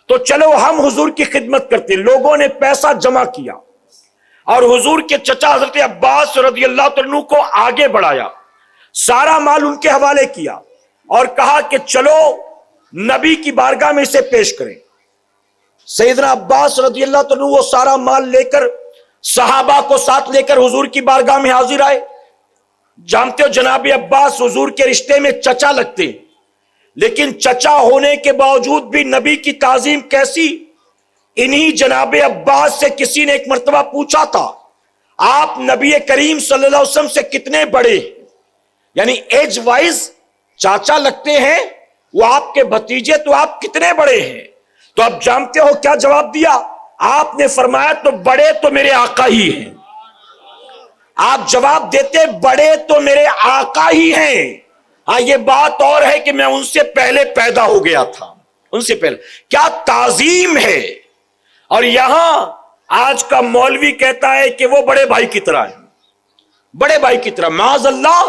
تو چلو ہم حضور کی خدمت کرتے۔ لوگوں نے پیسہ جمع کیا اور حضور کے چچا حضرت عباس رضی اللہ عنہ کو آگے بڑھایا، سارا مال ان کے حوالے کیا اور کہا کہ چلو نبی کی بارگاہ میں اسے پیش کریں۔ سیدنا عباس رضی اللہ عنہ وہ سارا مال لے کر صحابہ کو ساتھ لے کر حضور کی بارگاہ میں حاضر آئے۔ جانتے ہو جناب عباس حضور کے رشتے میں چچا لگتے ہیں، لیکن چچا ہونے کے باوجود بھی نبی کی تعظیم کیسی؟ انہی جناب عباس سے کسی نے ایک مرتبہ پوچھا تھا آپ نبی کریم صلی اللہ علیہ وسلم سے کتنے بڑے؟ یعنی ایج وائز چاچا لگتے ہیں، وہ آپ کے بھتیجے، تو آپ کتنے بڑے ہیں؟ تو اب جانتے ہو کیا جواب دیا؟ آپ نے فرمایا تو بڑے تو میرے آقا ہی ہیں۔ آپ جواب دیتے بڑے تو میرے آقا ہی ہیں، ہاں یہ بات اور ہے کہ میں ان سے پہلے پیدا ہو گیا تھا، ان سے پہلے۔ کیا تعظیم ہے! اور یہاں آج کا مولوی کہتا ہے کہ وہ بڑے بھائی کی طرح ہے، بڑے بھائی کی طرح۔ معاذ اللہ،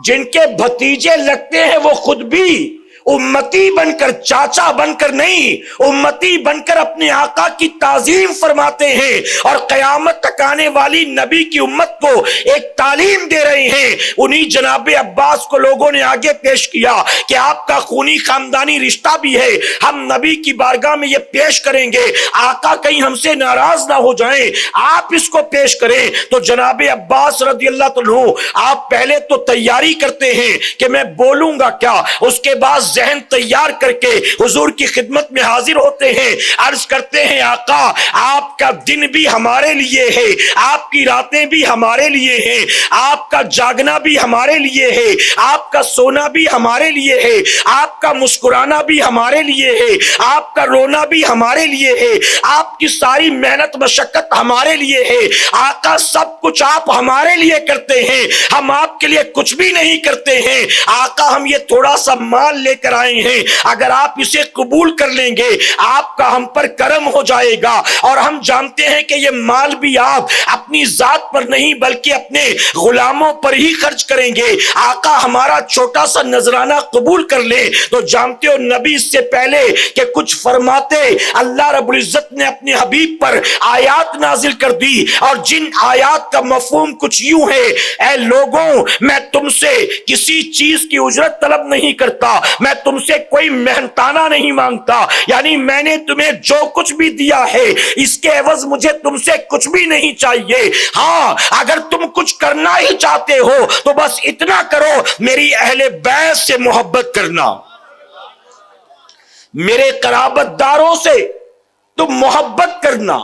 جن کے بھتیجے لگتے ہیں وہ خود بھی امتی بن کر، چاچا بن کر نہیں، امتی بن کر اپنے آقا کی تعظیم فرماتے ہیں اور قیامت تک آنے والی نبی کی امت کو ایک تعلیم دے رہے ہیں۔ انہی جناب عباس کو لوگوں نے آگے پیش کیا کہ آپ کا خونی خاندانی رشتہ بھی ہے، ہم نبی کی بارگاہ میں یہ پیش کریں گے، آقا کہیں ہم سے ناراض نہ ہو جائیں، آپ اس کو پیش کریں۔ تو جناب عباس رضی اللہ عنہ آپ پہلے تو تیاری کرتے ہیں کہ میں بولوں گا کیا، اس کے بعد ذہن تیار کر کے حضور کی خدمت میں حاضر ہوتے ہیں، عرض کرتے ہیں آقا آپ کا دن بھی ہمارے لیے ہے، آپ کی راتیں بھی ہمارے لیے ہیں، آپ کا جاگنا بھی ہمارے لیے ہے، آپ کا سونا بھی ہمارے لیے ہے، آپ کا مسکرانا بھی ہمارے لیے ہے، آپ کا رونا بھی ہمارے لیے ہے، آپ کی ساری محنت مشقت ہمارے لیے ہے، آقا سب کچھ آپ ہمارے لیے کرتے ہیں، ہم آپ کے لیے کچھ بھی نہیں کرتے ہیں، آقا ہم یہ تھوڑا سا مال لے کر کر آئے ہیں، اگر آپ اسے قبول کر لیں گے آپ کا ہم پر کرم ہو جائے گا، اور ہم جانتے ہیں کہ یہ مال بھی آپ اپنی ذات پر نہیں بلکہ اپنے غلاموں پر ہی خرچ کریں گے، آقا ہمارا چھوٹا سا نذرانہ قبول کر لیں۔ تو جانتے ہو نبی اس سے پہلے کہ کچھ فرماتے، اللہ رب العزت نے اپنے حبیب پر آیات نازل کر دی، اور جن آیات کا مفہوم کچھ یوں ہے: اے لوگوں، میں تم سے کسی چیز کی اجرت طلب نہیں کرتا، میں تم سے کوئی محنتانہ نہیں مانگتا، یعنی میں نے تمہیں جو کچھ بھی دیا ہے اس کے عوض مجھے تم سے کچھ بھی نہیں چاہیے، ہاں اگر تم کچھ کرنا ہی چاہتے ہو تو بس اتنا کرو، میری اہل بیت سے محبت کرنا، میرے قرابت داروں سے تم محبت کرنا،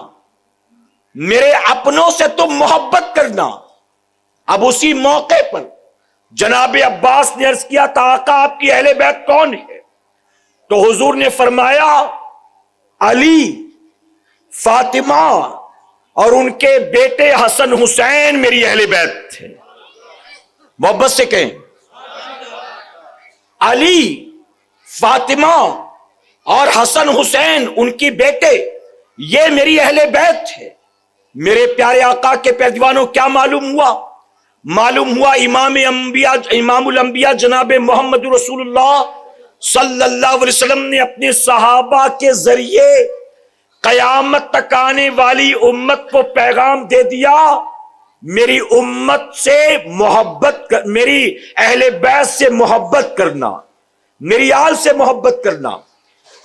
میرے اپنوں سے تم محبت کرنا۔ اب اسی موقع پر جناب عباس نے عرض کیا تھا آقا آپ کی اہل بیت کون ہے؟ تو حضور نے فرمایا علی، فاطمہ اور ان کے بیٹے حسن حسین میری اہل بیت تھے۔ محبت سے کہیں علی، فاطمہ اور حسن حسین ان کی بیٹے یہ میری اہل بیت ہے۔ میرے پیارے آقا کے پیروانوں کیا معلوم ہوا امام الانبیاء جناب محمد رسول اللہ صلی اللہ علیہ وسلم نے اپنے صحابہ کے ذریعے قیامت تک آنے والی امت کو پیغام دے دیا، میری امت سے محبت میری اہل بیت سے محبت کرنا، میری آل سے محبت کرنا۔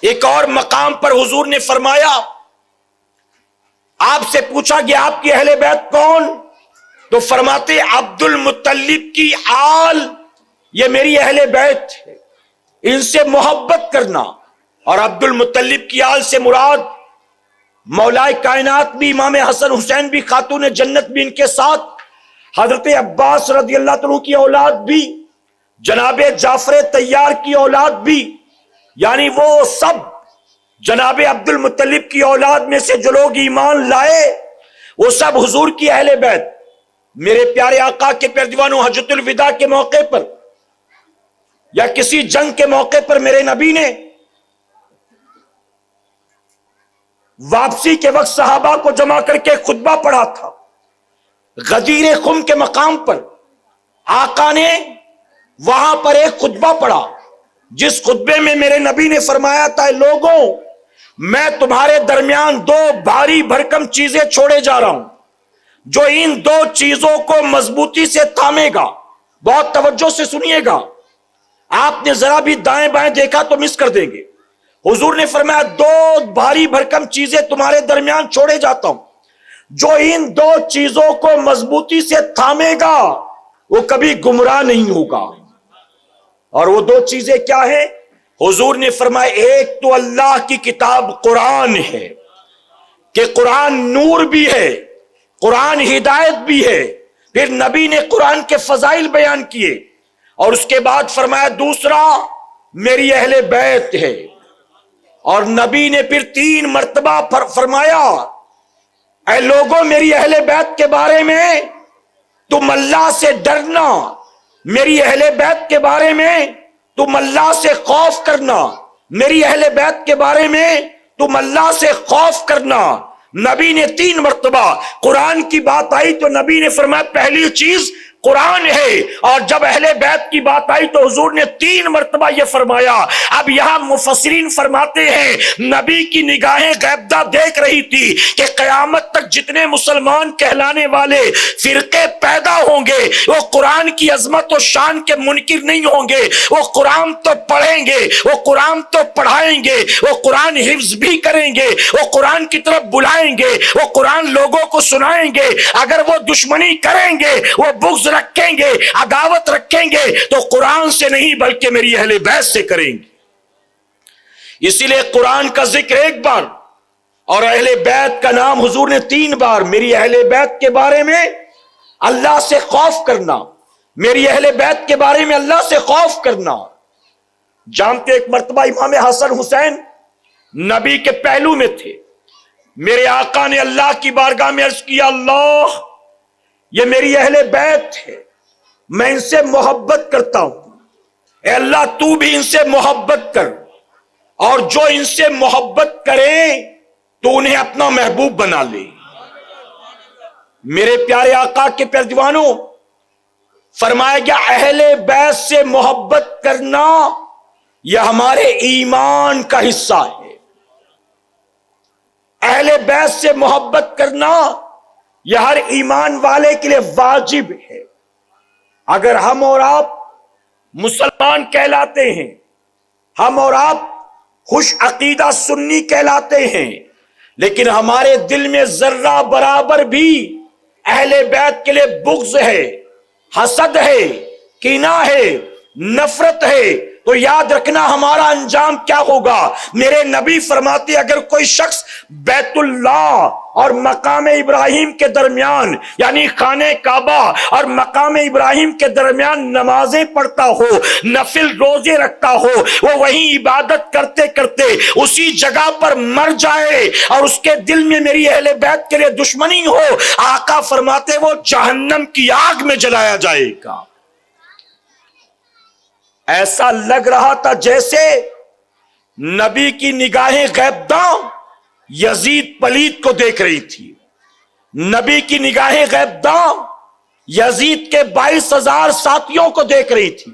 ایک اور مقام پر حضور نے فرمایا، آپ سے پوچھا گیا آپ کی اہل بیت کون؟ تو فرماتے عبد المطلب کی آل یہ میری اہل بیت ہے، ان سے محبت کرنا۔ اور عبد المطلب کی آل سے مراد مولائے کائنات بھی، امام حسن حسین بھی، خاتون جنت بھی ان کے ساتھ، حضرت عباس رضی اللہ عنہ کی اولاد بھی، جناب جعفر طیار کی اولاد بھی، یعنی وہ سب جناب عبد المطلب کی اولاد میں سے جو لوگ ایمان لائے وہ سب حضور کی اہل بیت۔ میرے پیارے آقا کے پیروانوں حجۃ الوداع کے موقع پر یا کسی جنگ کے موقع پر میرے نبی نے واپسی کے وقت صحابہ کو جمع کر کے خطبہ پڑھا تھا۔ غدیر خم کے مقام پر آقا نے وہاں پر ایک خطبہ پڑھا، جس خطبے میں میرے نبی نے فرمایا تھا لوگوں میں تمہارے درمیان دو بھاری بھرکم چیزیں چھوڑے جا رہا ہوں، جو ان دو چیزوں کو مضبوطی سے تھامے گا۔ بہت توجہ سے سنیے گا، آپ نے ذرا بھی دائیں بائیں دیکھا تو مس کر دیں گے۔ حضور نے فرمایا دو بھاری بھرکم چیزیں تمہارے درمیان چھوڑے جاتا ہوں، جو ان دو چیزوں کو مضبوطی سے تھامے گا وہ کبھی گمراہ نہیں ہوگا۔ اور وہ دو چیزیں کیا ہیں؟ حضور نے فرمایا ایک تو اللہ کی کتاب قرآن ہے، کہ قرآن نور بھی ہے، قرآن ہدایت بھی ہے۔ پھر نبی نے قرآن کے فضائل بیان کیے، اور اس کے بعد فرمایا دوسرا میری اہل بیت ہے، اور نبی نے پھر 3 مرتبہ فرمایا اے لوگوں میری اہل بیت کے بارے میں تم اللہ سے ڈرنا، میری اہل بیت کے بارے میں تم اللہ سے خوف کرنا، میری اہل بیت کے بارے میں تم اللہ سے خوف کرنا۔ نبی نے 3 مرتبہ قرآن کی بات آئی تو نبی نے فرمایا پہلی چیز قرآن ہے، اور جب اہل بیت کی بات آئی تو حضور نے 3 مرتبہ یہ فرمایا۔ اب یہاں مفسرین فرماتے ہیں نبی کی نگاہیں غیبدہ دیکھ رہی تھی کہ قیامت تک جتنے مسلمان کہلانے والے فرقے پیدا ہوں گے وہ قرآن کی عظمت و شان کے منکر نہیں ہوں گے، وہ قرآن تو پڑھیں گے، وہ قرآن تو پڑھائیں گے، وہ قرآن حفظ بھی کریں گے، وہ قرآن کی طرف بلائیں گے، وہ قرآن لوگوں کو سنائیں گے۔ اگر وہ دشمنی کریں گے، وہ بغض رکھیں گے، عداوت رکھیں گے، تو قرآن سے نہیں بلکہ میری اہل بیت سے کریں گے۔ اسی لیے قرآن کا ذکر ایک بار اور اہل بیت کا نام حضور نے 3 بار۔ میری اہل بیت کے بارے میں اللہ سے خوف کرنا، میری اہل بیت کے بارے میں اللہ سے خوف کرنا۔ جانتے ایک مرتبہ امام حسن حسین نبی کے پہلو میں تھے، میرے آقا نے اللہ کی بارگاہ میں عرض کیا اللہ یہ میری اہل بیت ہے، میں ان سے محبت کرتا ہوں، اے اللہ تو بھی ان سے محبت کر، اور جو ان سے محبت کرے تو انہیں اپنا محبوب بنا لے۔ میرے پیارے آقا کے پیارے دیوانوں، فرمایا گیا اہل بیت سے محبت کرنا یہ ہمارے ایمان کا حصہ ہے۔ اہل بیت سے محبت کرنا یہ ہر ایمان والے کے لیے واجب ہے۔ اگر ہم اور آپ مسلمان کہلاتے ہیں، ہم اور آپ خوش عقیدہ سنی کہلاتے ہیں، لیکن ہمارے دل میں ذرہ برابر بھی اہل بیت کے لیے بغض ہے، حسد ہے، کینہ ہے، نفرت ہے، تو یاد رکھنا ہمارا انجام کیا ہوگا۔ میرے نبی فرماتے اگر کوئی شخص بیت اللہ اور مقام ابراہیم کے درمیان، یعنی خانہ کعبہ اور مقام ابراہیم کے درمیان نمازیں پڑھتا ہو، نفل روزے رکھتا ہو، وہ وہیں عبادت کرتے کرتے اسی جگہ پر مر جائے اور اس کے دل میں میری اہل بیت کے لیے دشمنی ہو، آقا فرماتے وہ جہنم کی آگ میں جلایا جائے گا۔ ایسا لگ رہا تھا جیسے نبی کی نگاہیں غیبداں یزید پلید کو دیکھ رہی تھی۔ نبی کی نگاہیں غیبداں یزید کے 22,000 ساتھیوں کو دیکھ رہی تھی۔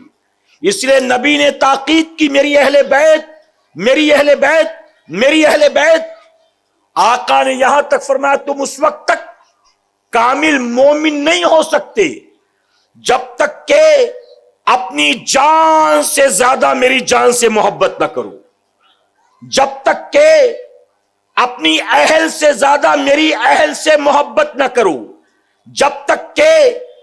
اس لیے نبی نے تاکید کی میری اہل بیت، میری اہل بیت، میری اہل بیت۔ آقا نے یہاں تک فرمایا تم اس وقت تک کامل مومن نہیں ہو سکتے جب تک کہ اپنی جان سے زیادہ میری جان سے محبت نہ کرو، جب تک کہ اپنی اہل سے زیادہ میری اہل سے محبت نہ کرو، جب تک کہ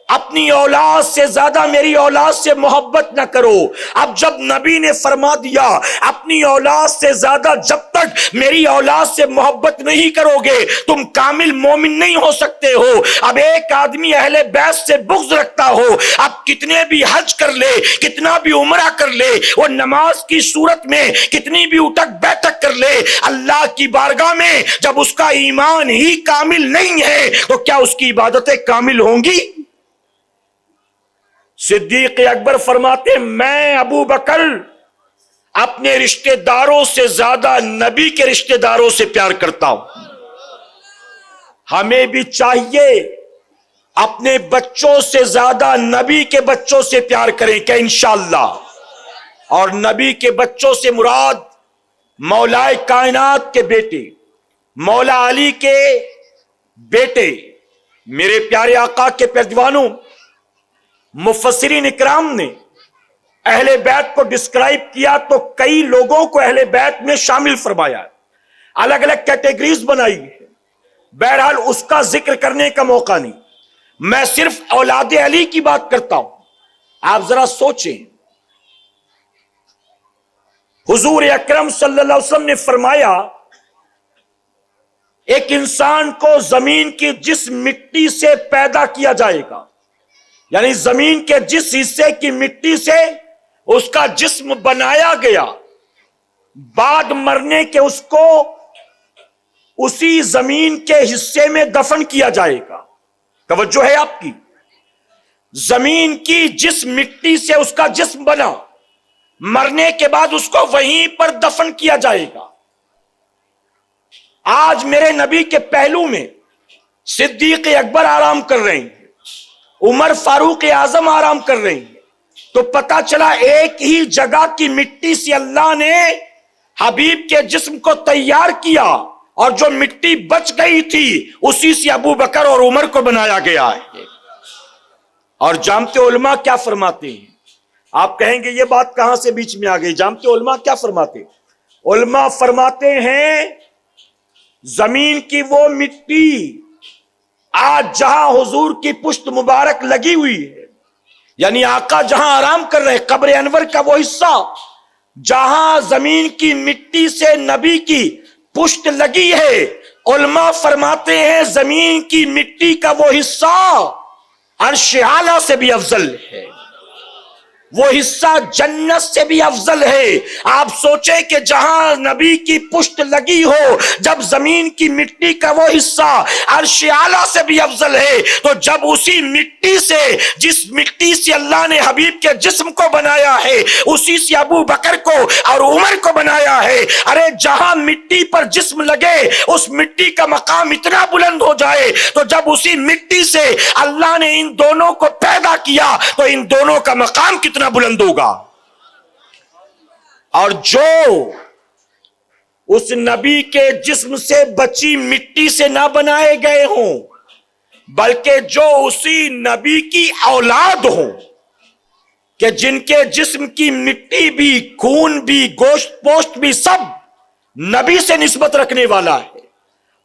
اپنی اولاد سے زیادہ میری اولاد سے محبت نہ کرو۔ اب جب نبی نے فرما دیا اپنی اولاد سے زیادہ جب تک میری اولاد سے محبت نہیں کرو گے تم کامل مومن نہیں ہو سکتے ہو۔ اب ایک آدمی اہل بیت سے بغض رکھتا ہو، اب کتنے بھی حج کر لے، کتنا بھی عمرہ کر لے، وہ نماز کی صورت میں کتنی بھی اٹھک بیٹھک کر لے، اللہ کی بارگاہ میں جب اس کا ایمان ہی کامل نہیں ہے تو کیا اس کی عبادتیں کامل ہوں گی؟ صدیق اکبر فرماتے میں ابو بکر اپنے رشتہ داروں سے زیادہ نبی کے رشتہ داروں سے پیار کرتا ہوں۔ ہمیں بھی چاہیے اپنے بچوں سے زیادہ نبی کے بچوں سے پیار کریں کہ انشاءاللہ۔ اور نبی کے بچوں سے مراد مولا کائنات کے بیٹے، مولا علی کے بیٹے، میرے پیارے آقا کے پیارے دیوانوں، مفسرین اکرام نے اہل بیت کو ڈسکرائب کیا تو کئی لوگوں کو اہل بیت میں شامل فرمایا، الگ الگ کیٹیگریز بنائی ہے۔ بہرحال اس کا ذکر کرنے کا موقع نہیں، میں صرف اولاد علی کی بات کرتا ہوں۔ آپ ذرا سوچیں، حضور اکرم صلی اللہ علیہ وسلم نے فرمایا ایک انسان کو زمین کی جس مٹی سے پیدا کیا جائے گا، یعنی زمین کے جس حصے کی مٹی سے اس کا جسم بنایا گیا، بعد مرنے کے اس کو اسی زمین کے حصے میں دفن کیا جائے گا۔ توجہ ہے آپ کی؟ زمین کی جس مٹی سے اس کا جسم بنا، مرنے کے بعد اس کو وہیں پر دفن کیا جائے گا۔ آج میرے نبی کے پہلو میں صدیق اکبر آرام کر رہے ہیں، عمر فاروق اعظم آرام کر رہے ہیں، تو پتا چلا ایک ہی جگہ کی مٹی سے اللہ نے حبیب کے جسم کو تیار کیا، اور جو مٹی بچ گئی تھی اسی سے ابو بکر اور عمر کو بنایا گیا ہے۔ اور جانتے علماء کیا فرماتے ہیں؟ آپ کہیں گے یہ بات کہاں سے بیچ میں آ گئی؟ جانتے علماء کیا فرماتے ہیں؟ علماء فرماتے ہیں زمین کی وہ مٹی آج جہاں حضور کی پشت مبارک لگی ہوئی ہے، یعنی آقا جہاں آرام کر رہے ہیں، قبر انور کا وہ حصہ جہاں زمین کی مٹی سے نبی کی پشت لگی ہے، علماء فرماتے ہیں زمین کی مٹی کا وہ حصہ عرش اعلیٰ سے بھی افضل ہے۔ وہ حصہ جنت سے بھی افضل ہے۔ آپ سوچیں کہ جہاں نبی کی پشت لگی ہو، جب زمین کی مٹی کا وہ حصہ عرش اعلیٰ سے بھی افضل ہے، تو جب اسی مٹی سے، جس مٹی سے اللہ نے حبیب کے جسم کو بنایا ہے، اسی سے ابو بکر کو اور عمر کو بنایا ہے، ارے جہاں مٹی پر جسم لگے اس مٹی کا مقام اتنا بلند ہو جائے، تو جب اسی مٹی سے اللہ نے ان دونوں کو پیدا کیا تو ان دونوں کا مقام کتنا بلند ہوگا۔ اور جو اس نبی کے جسم سے بچی مٹی سے نہ بنائے گئے ہوں، بلکہ جو اسی نبی کی اولاد ہوں، کہ جن کے جسم کی مٹی بھی، خون بھی، گوشت پوشت بھی سب نبی سے نسبت رکھنے والا ہے،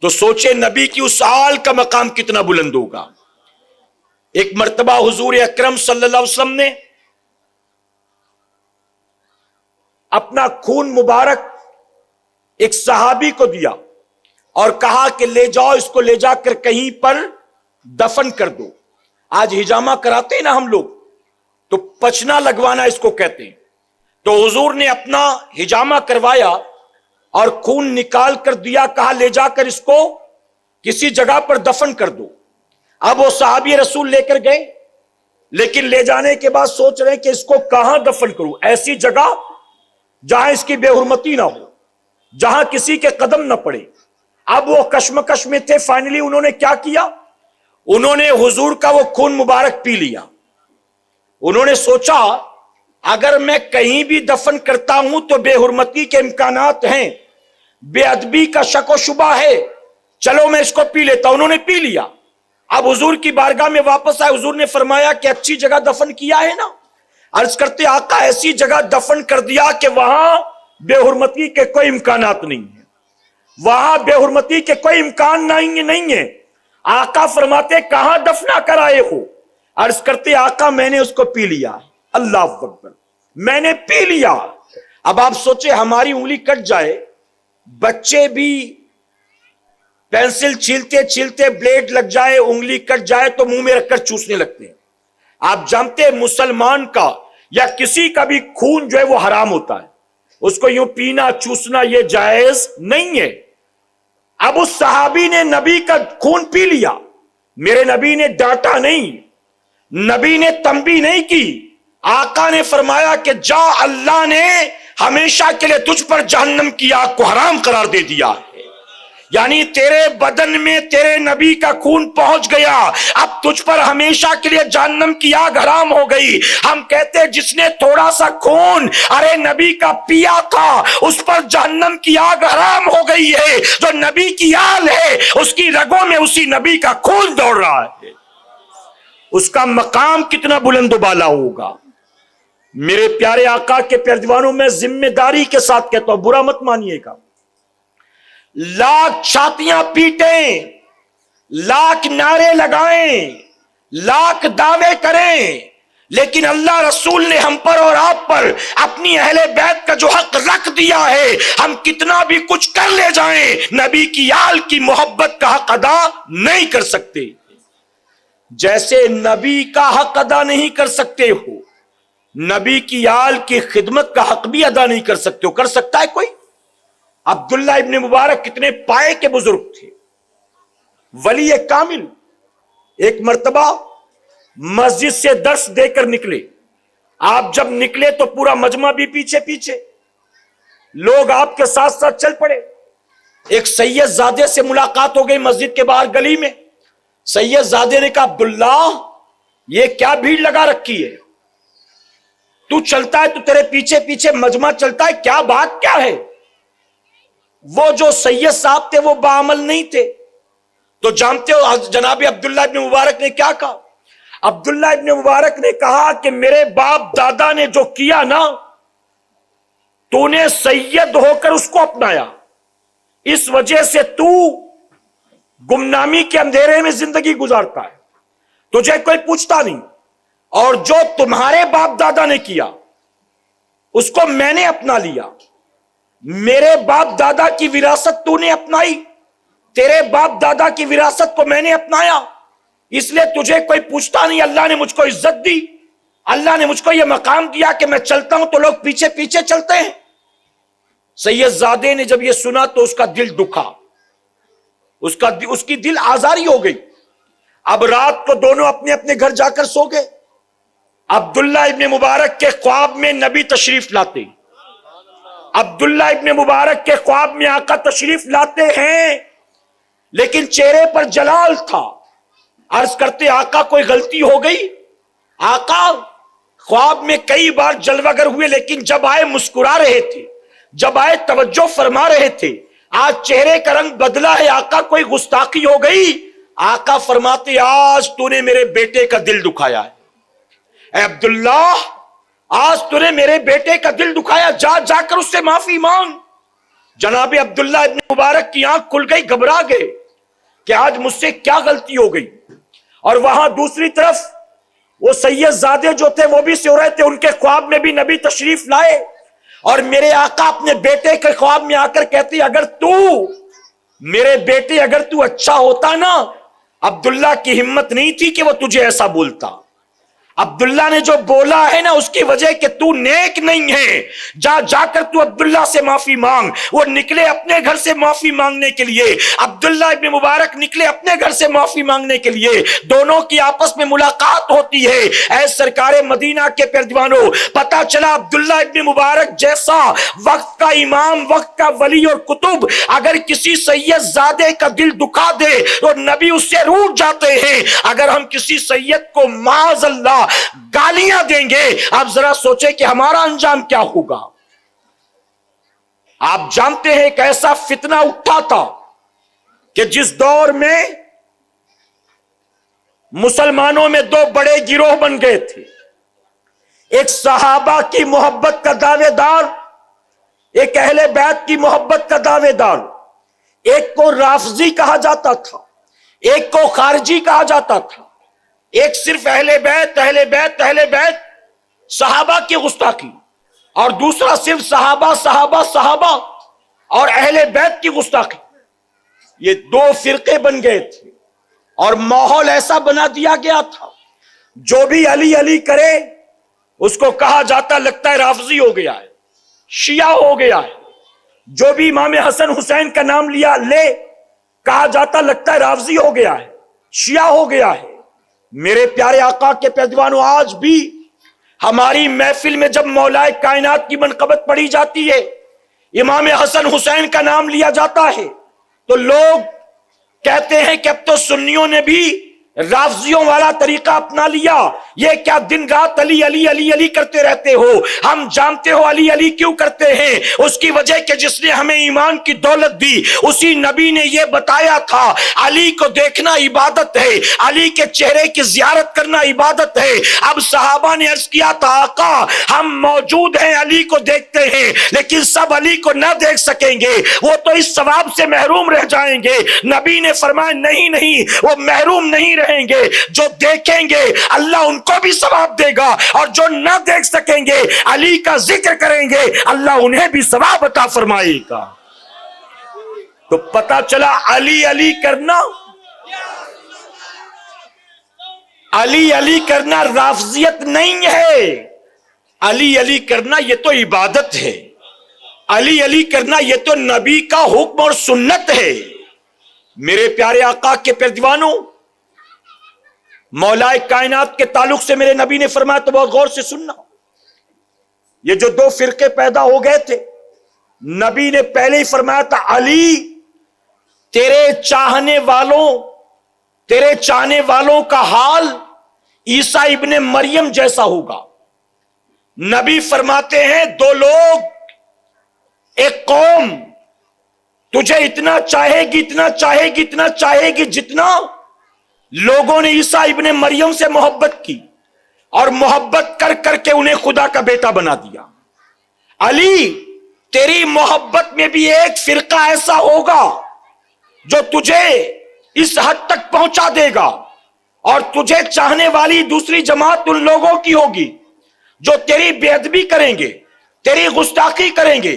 تو سوچے نبی کی اس آل کا مقام کتنا بلند ہوگا۔ ایک مرتبہ حضور اکرم صلی اللہ علیہ وسلم نے اپنا خون مبارک ایک صحابی کو دیا اور کہا کہ لے جاؤ، اس کو لے جا کر کہیں پر دفن کر دو۔ آج ہجامہ کراتے ہیں نا ہم لوگ، تو پچنا لگوانا اس کو کہتے ہیں۔ تو حضور نے اپنا ہجامہ کروایا اور خون نکال کر دیا، کہا لے جا کر اس کو کسی جگہ پر دفن کر دو۔ اب وہ صحابی رسول لے کر گئے، لیکن لے جانے کے بعد سوچ رہے کہ اس کو کہاں دفن کروں، ایسی جگہ جہاں اس کی بے حرمتی نہ ہو، جہاں کسی کے قدم نہ پڑے۔ اب وہ کشمکش میں تھے، فائنلی انہوں نے کیا کیا، انہوں نے حضور کا وہ خون مبارک پی لیا۔ انہوں نے سوچا اگر میں کہیں بھی دفن کرتا ہوں تو بے حرمتی کے امکانات ہیں، بے ادبی کا شک و شبہ ہے، چلو میں اس کو پی لیتا ہوں۔ انہوں نے پی لیا۔ اب حضور کی بارگاہ میں واپس آئے، حضور نے فرمایا کہ اچھی جگہ دفن کیا ہے نا؟ عرض کرتے آقا ایسی جگہ دفن کر دیا کہ وہاں بے حرمتی کے کوئی امکانات نہیں ہیں، وہاں بے حرمتی کے کوئی امکان نہیں ہے۔ آقا فرماتے کہاں دفنا کرائے ہو؟ عرض کرتے آقا میں نے اس کو پی لیا۔ اللہ اکبر، میں نے پی لیا۔ اب آپ سوچے ہماری انگلی کٹ جائے، بچے بھی پینسل چھیلتے چھیلتے بلیڈ لگ جائے، انگلی کٹ جائے تو منہ میں رکھ کر چوسنے لگتے ہیں۔ آپ جانتے ہیں مسلمان کا یا کسی کا بھی خون جو ہے وہ حرام ہوتا ہے، اس کو یوں پینا چوسنا یہ جائز نہیں ہے۔ اب اس صحابی نے نبی کا خون پی لیا، میرے نبی نے ڈانٹا نہیں، نبی نے تنبیہ نہیں کی۔ آقا نے فرمایا کہ جا، اللہ نے ہمیشہ کے لیے تجھ پر جہنم کی آگ کو حرام قرار دے دیا ہے، یعنی تیرے بدن میں تیرے نبی کا خون پہنچ گیا، اب تجھ پر ہمیشہ کے لیے جہنم کی آگ حرام ہو گئی۔ ہم کہتے جس نے تھوڑا سا خون ارے نبی کا پیا تھا اس پر جہنم کی آگ حرام ہو گئی ہے، جو نبی کی آل ہے اس کی رگوں میں اسی نبی کا خون دوڑ رہا ہے، اس کا مقام کتنا بلند و بالا ہوگا۔ میرے پیارے آقا کے پیارے دیوانوں، میں ذمہ داری کے ساتھ کہتا ہوں، برا مت مانیے گا، لاکھ چھاتیاں پیٹیں، لاکھ نعرے لگائیں، لاکھ دعوے کریں، لیکن اللہ رسول نے ہم پر اور آپ پر اپنی اہل بیت کا جو حق رکھ دیا ہے، ہم کتنا بھی کچھ کر لے جائیں نبی کی آل کی محبت کا حق ادا نہیں کر سکتے۔ جیسے نبی کا حق ادا نہیں کر سکتے ہو، نبی کی آل کی خدمت کا حق بھی ادا نہیں کر سکتے ہو۔ کر سکتا ہے کوئی؟ عبداللہ ابن مبارک کتنے پائے کے بزرگ تھے، ولی کامل، ایک مرتبہ مسجد سے درس دے کر نکلے۔ آپ جب نکلے تو پورا مجمع بھی پیچھے پیچھے، لوگ آپ کے ساتھ ساتھ چل پڑے۔ ایک سید زادے سے ملاقات ہو گئی مسجد کے باہر گلی میں۔ سید زادے نے کہا عبداللہ یہ کیا بھیڑ لگا رکھی ہے، تو چلتا ہے تو تیرے پیچھے پیچھے مجمع چلتا ہے، کیا بات کیا ہے؟ وہ جو سید صاحب تھے وہ باعمل نہیں تھے، تو جانتے ہو جناب عبداللہ ابن مبارک نے کیا کہا؟ عبداللہ ابن مبارک نے کہا کہ میرے باپ دادا نے جو کیا نا، تو نے سید ہو کر اس کو اپنایا، اس وجہ سے تو گمنامی کے اندھیرے میں زندگی گزارتا ہے، تجھے کوئی پوچھتا نہیں، اور جو تمہارے باپ دادا نے کیا اس کو میں نے اپنا لیا، میرے باپ دادا کی وراثت تو نے اپنائی، تیرے باپ دادا کی وراثت کو میں نے اپنایا، اس لیے تجھے کوئی پوچھتا نہیں۔ اللہ نے مجھ کو عزت دی، اللہ نے مجھ کو یہ مقام دیا کہ میں چلتا ہوں تو لوگ پیچھے پیچھے چلتے ہیں۔ سید زادے نے جب یہ سنا تو اس کا دل دکھا، اس کی دل آزاری ہو گئی۔ اب رات کو دونوں اپنے اپنے گھر جا کر سو گئے۔ عبداللہ ابن مبارک کے خواب میں نبی تشریف لاتے، عبداللہ ابن مبارک کے خواب میں آقا تشریف لاتے ہیں، لیکن چہرے پر جلال تھا۔ عرض کرتے آقا کوئی غلطی ہو گئی؟ آقا خواب میں کئی بار جلوگر ہوئے، لیکن جب آئے مسکرا رہے تھے، جب آئے توجہ فرما رہے تھے، آج چہرے کا رنگ بدلا ہے، آقا کوئی گستاخی ہو گئی؟ آقا فرماتے آج تو نے میرے بیٹے کا دل دکھایا ہے، اے عبداللہ آج تو نے میرے بیٹے کا دل دکھایا، جا جا کر اس سے معافی مانگ۔ جناب عبداللہ ابن مبارک کی آنکھ کھل گئی، گھبرا گئے کہ آج مجھ سے کیا غلطی ہو گئی۔ اور وہاں دوسری طرف وہ سید زادے جو تھے وہ بھی سو رہے تھے، ان کے خواب میں بھی نبی تشریف لائے، اور میرے آقا اپنے بیٹے کے خواب میں آ کر کہتے اگر تو میرے بیٹے اگر تو اچھا ہوتا نا، عبداللہ کی ہمت نہیں تھی کہ وہ تجھے ایسا بولتا۔ عبداللہ نے جو بولا ہے نا اس کی وجہ کہ تو نیک نہیں ہے، جا جا کر تو عبداللہ سے معافی مانگ۔ وہ نکلے اپنے گھر سے معافی مانگنے کے لیے، عبداللہ ابن مبارک نکلے اپنے گھر سے معافی مانگنے کے لیے، دونوں کی آپس میں ملاقات ہوتی ہے۔ اے سرکار مدینہ کے پیروانوں، پتہ چلا عبداللہ ابن مبارک جیسا وقت کا امام، وقت کا ولی اور قطب اگر کسی سید زادے کا دل دکھا دے تو نبی اس سے روٹھ جاتے ہیں۔ اگر ہم کسی سید کو معاذ اللہ گالیاں دیں گے، آپ ذرا سوچیں کہ ہمارا انجام کیا ہوگا۔ آپ جانتے ہیں کہ ایسا فتنہ اٹھا تھا کہ جس دور میں مسلمانوں میں دو بڑے گروہ بن گئے تھے، ایک صحابہ کی محبت کا دعوے دار، ایک اہل بیت کی محبت کا دعوے دار۔ ایک کو رافضی کہا جاتا تھا، ایک کو خارجی کہا جاتا تھا۔ ایک صرف اہل بیت اہل بیت اہل بیت صحابہ کی گستاخی، اور دوسرا صرف صحابہ صحابہ صحابہ اور اہل بیت کی گستاخی۔ یہ دو فرقے بن گئے تھے، اور ماحول ایسا بنا دیا گیا تھا جو بھی علی علی کرے اس کو کہا جاتا لگتا ہے رافضی ہو گیا ہے، شیعہ ہو گیا ہے۔ جو بھی امام حسن حسین کا نام لے کہا جاتا لگتا ہے رافضی ہو گیا ہے، شیعہ ہو گیا ہے۔ میرے پیارے آقا کے پیروانوں، آج بھی ہماری محفل میں جب مولائے کائنات کی منقبت پڑھی جاتی ہے، امام حسن حسین کا نام لیا جاتا ہے، تو لوگ کہتے ہیں کہ اب تو سنیوں نے بھی رافضیوں والا طریقہ اپنا لیا، یہ کیا دن رات علی علی علی علی کرتے رہتے ہو؟ ہم جانتے ہو علی علی کیوں کرتے ہیں، اس کی وجہ کہ جس نے ہمیں ایمان کی دولت دی اسی نبی نے یہ بتایا تھا علی کو دیکھنا عبادت ہے، علی کے چہرے کی زیارت کرنا عبادت ہے۔ اب صحابہ نے عرض کیا تھا آقا ہم موجود ہیں، علی کو دیکھتے ہیں، لیکن سب علی کو نہ دیکھ سکیں گے، وہ تو اس ثواب سے محروم رہ جائیں گے۔ نبی نے فرمایا نہیں نہیں، وہ محروم نہیں رہیں گے، جو دیکھیں گے اللہ ان کو بھی ثواب دے گا، اور جو نہ دیکھ سکیں گے علی کا ذکر کریں گے اللہ انہیں بھی ثواب عطا فرمائے گا۔ تو پتہ چلا علی علی کرنا، علی علی کرنا رافضیت نہیں ہے، علی علی کرنا یہ تو عبادت ہے، علی علی کرنا یہ تو نبی کا حکم اور سنت ہے۔ میرے پیارے آقا کے پیروانوں، مولائے کائنات کے تعلق سے میرے نبی نے فرمایا تو بہت غور سے سننا، یہ جو دو فرقے پیدا ہو گئے تھے، نبی نے پہلے ہی فرمایا تھا علی تیرے چاہنے والوں کا حال عیسیٰ ابن مریم جیسا ہوگا۔ نبی فرماتے ہیں دو لوگ، ایک قوم تجھے اتنا چاہے گی اتنا چاہے گی اتنا چاہے گی جتنا لوگوں نے عیسیٰ ابن مریم سے محبت کی، اور محبت کر کر کے انہیں خدا کا بیٹا بنا دیا۔ علی تیری محبت میں بھی ایک فرقہ ایسا ہوگا جو تجھے اس حد تک پہنچا دے گا، اور تجھے چاہنے والی دوسری جماعت ان لوگوں کی ہوگی جو تیری بے ادبی کریں گے، تیری گستاخی کریں گے۔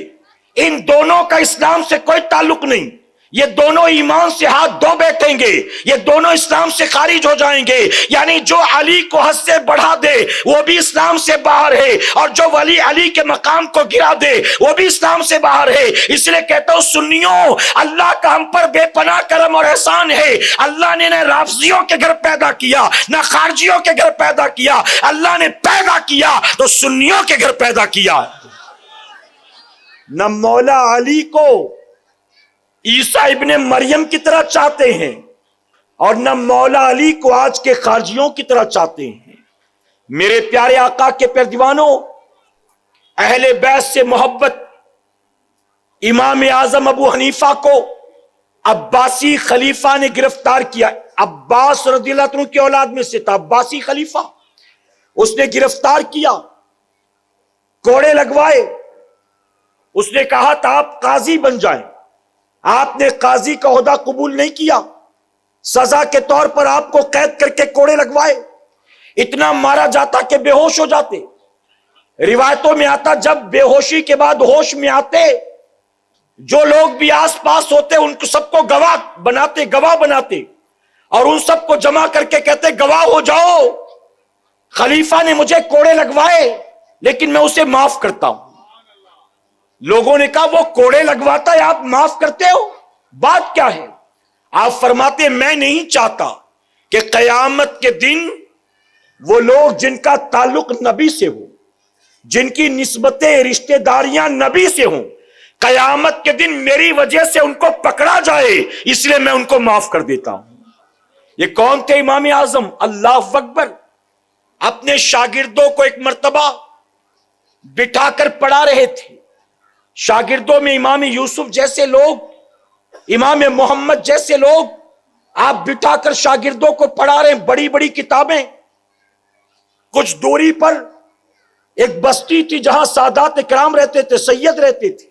ان دونوں کا اسلام سے کوئی تعلق نہیں، یہ دونوں ایمان سے ہاتھ دھو بیٹھیں گے، یہ دونوں اسلام سے خارج ہو جائیں گے. یعنی جو علی کو حد سے بڑھا دے وہ بھی اسلام سے باہر ہے، اور جو ولی علی کے مقام کو گرا دے وہ بھی اسلام سے باہر ہے. اس لیے کہتا ہوں سنیوں، اللہ کا ہم پر بے پناہ کرم اور احسان ہے. اللہ نے نہ رافضیوں کے گھر پیدا کیا نہ خارجیوں کے گھر پیدا کیا، اللہ نے پیدا کیا تو سنیوں کے گھر پیدا کیا. نہ مولا علی کو عیسیٰ ابن مریم کی طرح چاہتے ہیں، اور نہ مولا علی کو آج کے خارجیوں کی طرح چاہتے ہیں. میرے پیارے آقا کے پیارے دیوانوں، اہل بیت سے محبت. امام اعظم ابو حنیفہ کو عباسی خلیفہ نے گرفتار کیا. عباس رضی اللہ عنہ کی اولاد میں سے تھا عباسی خلیفہ. اس نے گرفتار کیا، کوڑے لگوائے. اس نے کہا تھا آپ قاضی بن جائیں. آپ نے قاضی کا عہدہ قبول نہیں کیا، سزا کے طور پر آپ کو قید کر کے کوڑے لگوائے. اتنا مارا جاتا کہ بے ہوش ہو جاتے. روایتوں میں آتا جب بے ہوشی کے بعد ہوش میں آتے، جو لوگ بھی آس پاس ہوتے ان کو سب کو گواہ بناتے اور ان سب کو جمع کر کے کہتے گواہ ہو جاؤ، خلیفہ نے مجھے کوڑے لگوائے لیکن میں اسے معاف کرتا ہوں. لوگوں نے کہا وہ کوڑے لگواتا ہے آپ معاف کرتے ہو، بات کیا ہے؟ آپ فرماتے میں نہیں چاہتا کہ قیامت کے دن وہ لوگ جن کا تعلق نبی سے ہو، جن کی نسبتیں رشتہ داریاں نبی سے ہوں، قیامت کے دن میری وجہ سے ان کو پکڑا جائے، اس لیے میں ان کو معاف کر دیتا ہوں. یہ کون تھے؟ امام اعظم. اللہ اکبر. اپنے شاگردوں کو ایک مرتبہ بٹھا کر پڑھا رہے تھے. شاگردوں میں امام یوسف جیسے لوگ، امام محمد جیسے لوگ، آپ بٹھا کر شاگردوں کو پڑھا رہے ہیں. بڑی بڑی کتابیں. کچھ دوری پر ایک بستی تھی جہاں سادات اکرام رہتے تھے، سید رہتے تھے.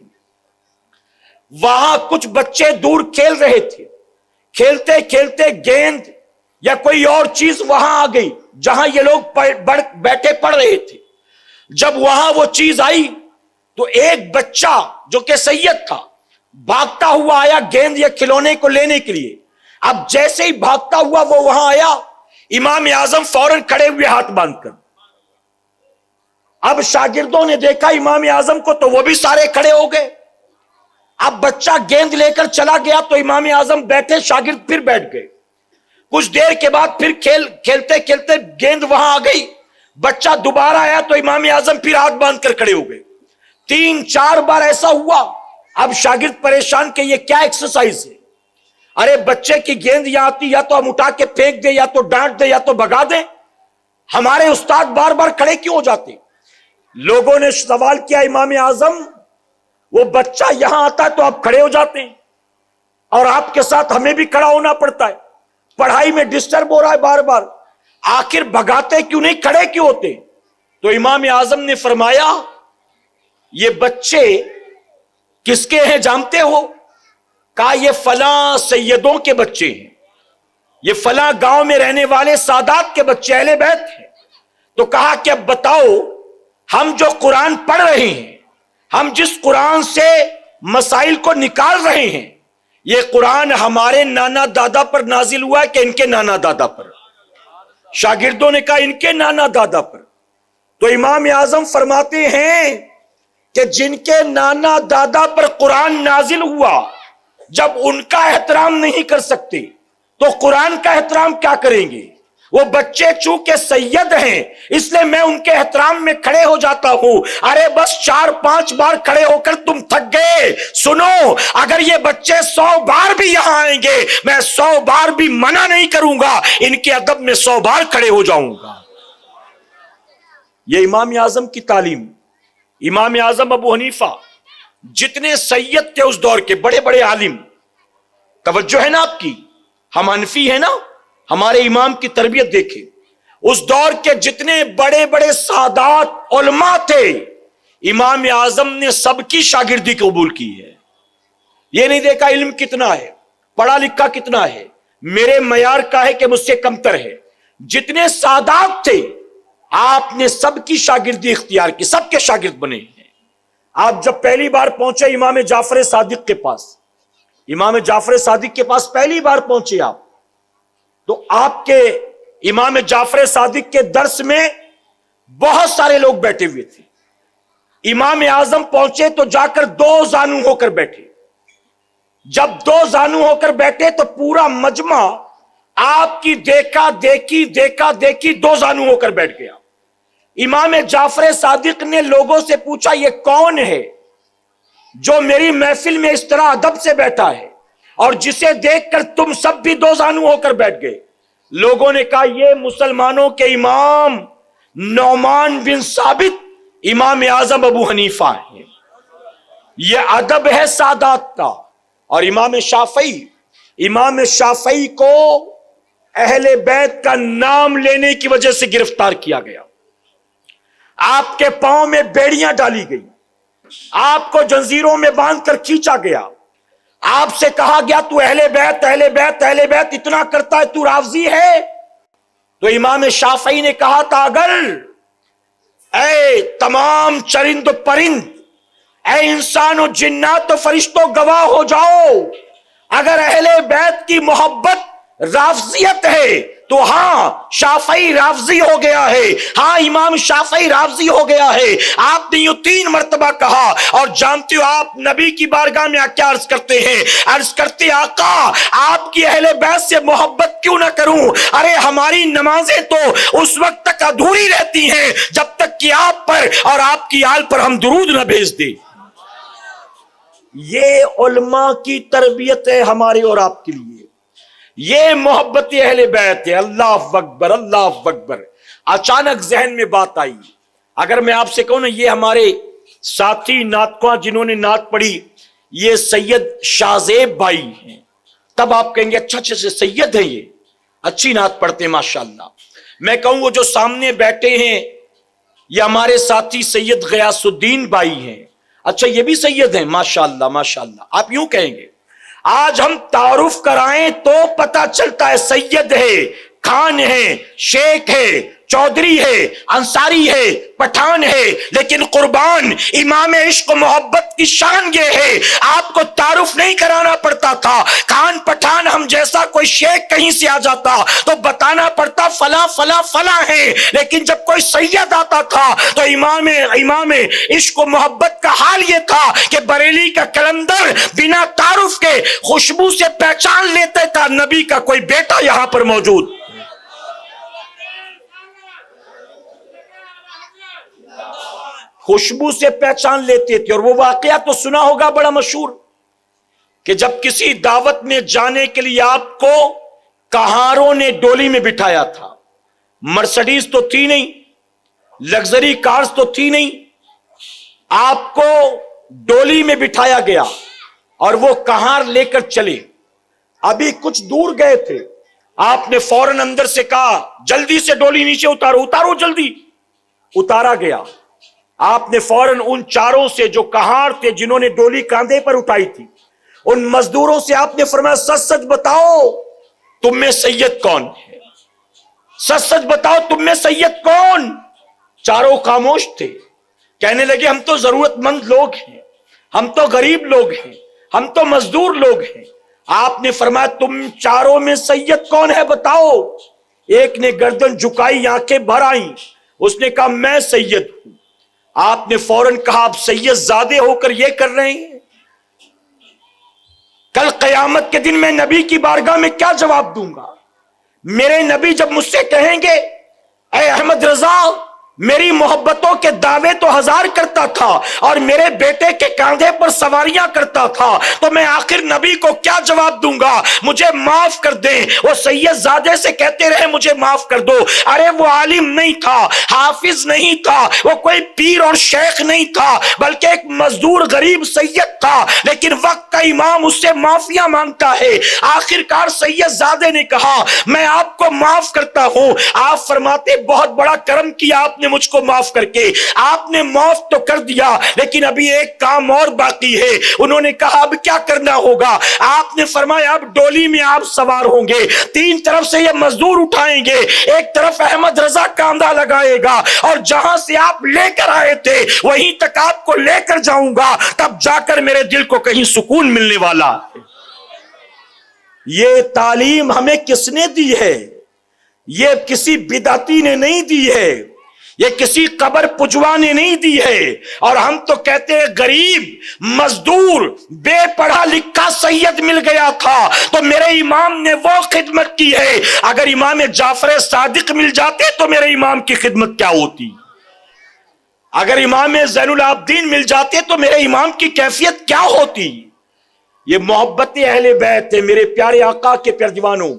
وہاں کچھ بچے دور کھیل رہے تھے. کھیلتے کھیلتے گیند یا کوئی اور چیز وہاں آ گئی جہاں یہ لوگ بیٹھے پڑھ رہے تھے. جب وہاں وہ چیز آئی تو ایک بچہ جو کہ سید تھا بھاگتا ہوا آیا گیند یا کھلونے کو لینے کے لیے. اب جیسے ہی بھاگتا ہوا وہ وہاں آیا، امام اعظم فوراً کھڑے ہوئے ہاتھ باندھ کر. اب شاگردوں نے دیکھا امام اعظم کو تو وہ بھی سارے کھڑے ہو گئے. اب بچہ گیند لے کر چلا گیا تو امام اعظم بیٹھے، شاگرد پھر بیٹھ گئے. کچھ دیر کے بعد پھر کھیلتے کھیلتے گیند وہاں آ گئی. بچہ دوبارہ آیا تو امام اعظم پھر ہاتھ باندھ کر کھڑے ہو گئے. 3-4 بار ایسا ہوا. اب شاگرد پریشان کہ یہ کیا ایکسرسائز ہے؟ ارے بچے کی گیند یہاں آتی یا تو ہم اٹھا کے پھینک دیں، یا تو ڈانٹ دیں، یا تو بھگا دیں. ہمارے استاد بار بار کھڑے کیوں ہو جاتے؟ لوگوں نے سوال کیا امام اعظم وہ بچہ یہاں آتا ہے تو آپ کھڑے ہو جاتے ہیں اور آپ کے ساتھ ہمیں بھی کھڑا ہونا پڑتا ہے، پڑھائی میں ڈسٹرب ہو رہا ہے بار بار، آخر بھگاتے کیوں نہیں، کھڑے کیوں ہوتے؟ تو امام اعظم نے فرمایا یہ بچے کس کے ہیں جانتے ہو؟ کہا یہ فلاں سیدوں کے بچے ہیں، یہ فلاں گاؤں میں رہنے والے سادات کے بچے اہل بیت ہیں. تو کہا کہ اب بتاؤ ہم جو قرآن پڑھ رہے ہیں، ہم جس قرآن سے مسائل کو نکال رہے ہیں، یہ قرآن ہمارے نانا دادا پر نازل ہوا ہے کہ ان کے نانا دادا پر؟ شاگردوں نے کہا ان کے نانا دادا پر. تو امام اعظم فرماتے ہیں کہ جن کے نانا دادا پر قرآن نازل ہوا، جب ان کا احترام نہیں کر سکتے تو قرآن کا احترام کیا کریں گے؟ وہ بچے چونکہ سید ہیں اس لیے میں ان کے احترام میں کھڑے ہو جاتا ہوں. ارے بس 4-5 بار کھڑے ہو کر تم تھک گئے. سنو، اگر یہ بچے 100 بار بھی یہاں آئیں گے میں 100 بار بھی منع نہیں کروں گا، ان کے ادب میں 100 بار کھڑے ہو جاؤں گا. یہ امام اعظم کی تعلیم. امام اعظم ابو حنیفہ، جتنے سید تھے اس دور کے بڑے بڑے عالم، توجہ ہے نا آپ کی، ہم حنفی ہیں نا، ہمارے امام کی تربیت دیکھیں. اس دور کے جتنے بڑے بڑے سادات علماء تھے امام اعظم نے سب کی شاگردی قبول کی ہے. یہ نہیں دیکھا علم کتنا ہے، پڑھا لکھا کتنا ہے، میرے معیار کا ہے کہ مجھ سے کمتر ہے. جتنے سادات تھے آپ نے سب کی شاگردی اختیار کی، سب کے شاگرد بنے ہیں. آپ جب پہلی بار پہنچے امام جعفر صادق کے پاس، امام جعفر صادق کے پاس پہلی بار پہنچے آپ، تو آپ کے امام جعفر صادق کے درس میں بہت سارے لوگ بیٹھے ہوئے تھے۔ امام اعظم پہنچے تو جا کر دو زانو ہو کر بیٹھے۔ جب دو زانو ہو کر بیٹھے تو پورا مجمع آپ کی دیکھا دیکھی دو زانو ہو کر بیٹھ گیا۔ امام جعفر صادق نے لوگوں سے پوچھا یہ کون ہے جو میری محفل میں اس طرح ادب سے بیٹھا ہے اور جسے دیکھ کر تم سب بھی دو زانو ہو کر بیٹھ گئے؟ لوگوں نے کہا یہ مسلمانوں کے امام نعمان بن ثابت امام اعظم ابو حنیفہ ہیں، یہ ادب ہے سادات کا۔ اور امام شافعی کو اہل بیت کا نام لینے کی وجہ سے گرفتار کیا گیا، آپ کے پاؤں میں بیڑیاں ڈالی گئی، آپ کو جنزیروں میں باندھ کر کھینچا گیا، آپ سے کہا گیا تو اہل بیت اتنا کرتا ہے تو رافضی ہے؟ تو امام شافعی نے کہا تھا اگر اے تمام چرند و پرند، اے انسان و جنات و فرشتوں گواہ ہو جاؤ، اگر اہل بیت کی محبت رافضیت ہے تو ہاں شافعی رافضی ہو گیا ہے، ہاں امام شافعی رافضی ہو گیا ہے۔ آپ نے یوں 3 مرتبہ کہا، اور جانتے ہو آپ نبی کی بارگاہ میں کیا عرض کرتے ہیں؟ عرض کرتے آقا آپ کی اہل بیت سے محبت کیوں نہ کروں؟ ارے ہماری نمازیں تو اس وقت تک ادھوری رہتی ہیں جب تک کہ آپ پر اور آپ کی آل پر ہم درود نہ بھیج دیں۔ یہ علماء کی تربیت ہے ہمارے اور آپ کے لیے، یہ محبت اہل بیت ہے۔ اللہ اکبر، اللہ اکبر۔ اچانک ذہن میں بات آئی، اگر میں آپ سے کہوں نا یہ ہمارے ساتھی نعتخواں جنہوں نے نعت پڑھی یہ سید شاہ زیب بھائی ہیں، تب آپ کہیں گے اچھا سے سید ہیں، یہ اچھی نعت پڑھتے ہیں ماشاءاللہ۔ میں کہوں وہ جو سامنے بیٹھے ہیں یہ ہمارے ساتھی سید غیاث الدین بھائی ہیں، اچھا یہ بھی سید ہیں ماشاءاللہ ماشاءاللہ۔ آپ یوں کہیں گے آج ہم تعارف کرائیں تو پتہ چلتا ہے سید ہے، خان ہے، شیخ ہے، چودھری ہے، انصاری ہے، پٹھان ہے، لیکن قربان امام عشق و محبت کی شان یہ ہے آپ کو تعارف نہیں کرانا پڑتا تھا۔ خان پٹھان ہم جیسا کوئی شیخ کہیں سے آ جاتا تو بتانا پڑتا فلاں فلاں فلاں ہے، لیکن جب کوئی سید آتا تھا تو امام عشق و محبت کا حال یہ تھا کہ بریلی کا کلندر بنا تعارف کے خوشبو سے پہچان لیتے تھا نبی کا کوئی بیٹا یہاں پر موجود۔ خوشبو سے پہچان لیتے تھے۔ اور وہ واقعہ تو سنا ہوگا بڑا مشہور کہ جب کسی دعوت میں جانے کے لیے آپ کو کہاروں نے ڈولی میں بٹھایا تھا، مرسڈیز تو تھی نہیں، لگژری کارز تو تھی نہیں، آپ کو ڈولی میں بٹھایا گیا اور وہ کہار لے کر چلے۔ ابھی کچھ دور گئے تھے، آپ نے فوراً اندر سے کہا جلدی سے ڈولی نیچے اتارو، اتارو جلدی۔ اتارا گیا، آپ نے فوراً ان چاروں سے جو کہار تھے جنہوں نے ڈولی کاندھے پر اٹھائی تھی ان مزدوروں سے آپ نے فرمایا سچ سچ بتاؤ تم میں سید کون ہے، سچ سچ بتاؤ تم میں سید کون؟ چاروں خاموش تھے، کہنے لگے ہم تو ضرورت مند لوگ ہیں، ہم تو غریب لوگ ہیں، ہم تو مزدور لوگ ہیں۔ آپ نے فرمایا تم چاروں میں سید کون ہے بتاؤ؟ ایک نے گردن جھکائی، آنکھیں بھر آئیں، اس نے کہا میں سید ہوں۔ آپ نے فوراً کہا آپ سید زادے ہو کر یہ کر رہے ہیں؟ کل قیامت کے دن میں نبی کی بارگاہ میں کیا جواب دوں گا؟ میرے نبی جب مجھ سے کہیں گے اے احمد رضا میری محبتوں کے دعوے تو 1000 کرتا تھا اور میرے بیٹے کے کاندھے پر سواریاں کرتا تھا، تو میں آخر نبی کو کیا جواب دوں گا؟ مجھے معاف کر دیں۔ وہ سید زادے سے کہتے رہے مجھے معاف کر دو، ارے وہ عالم نہیں تھا، حافظ نہیں تھا، وہ کوئی پیر اور شیخ نہیں تھا، بلکہ ایک مزدور غریب سید تھا، لیکن وقت کا امام اس سے معافیاں مانگتا ہے۔ آخر کار سید زادے نے کہا میں آپ کو معاف کرتا ہوں۔ آپ فرماتے بہت بڑا کرم کیا آپ نے مجھ کو معاف کر کے، آپ نے معاف تو کر دیا لیکن ابھی ایک کام اور باقی ہے۔ انہوں نے کہا اب کیا کرنا ہوگا؟ آپ نے فرمایا اب ڈولی میں آپ سوار ہوں گے، 3 طرف سے یہ مزدور اٹھائیں گے، ایک طرف احمد رضا کاندھا لگائے گا اور جہاں سے آپ لے کر آئے تھے وہیں تک آپ کو لے کر جاؤں گا، تب جا کر میرے دل کو کہیں سکون ملنے والا ہے۔ یہ تعلیم ہمیں کس نے دی ہے؟ یہ کسی بدعتی نے نہیں دی ہے، یہ کسی قبر پجوا نے نہیں دی ہے۔ اور ہم تو کہتے ہیں غریب مزدور بے پڑھا لکھا سید مل گیا تھا تو میرے امام نے وہ خدمت کی ہے۔ اگر امام جعفر صادق مل جاتے تو میرے امام کی خدمت کیا ہوتی؟ اگر امام زین العابدین مل جاتے تو میرے امام کی کیفیت کیا ہوتی؟ یہ محبت اہل بیت ہے، میرے پیارے آقا کے پیارجوانوں۔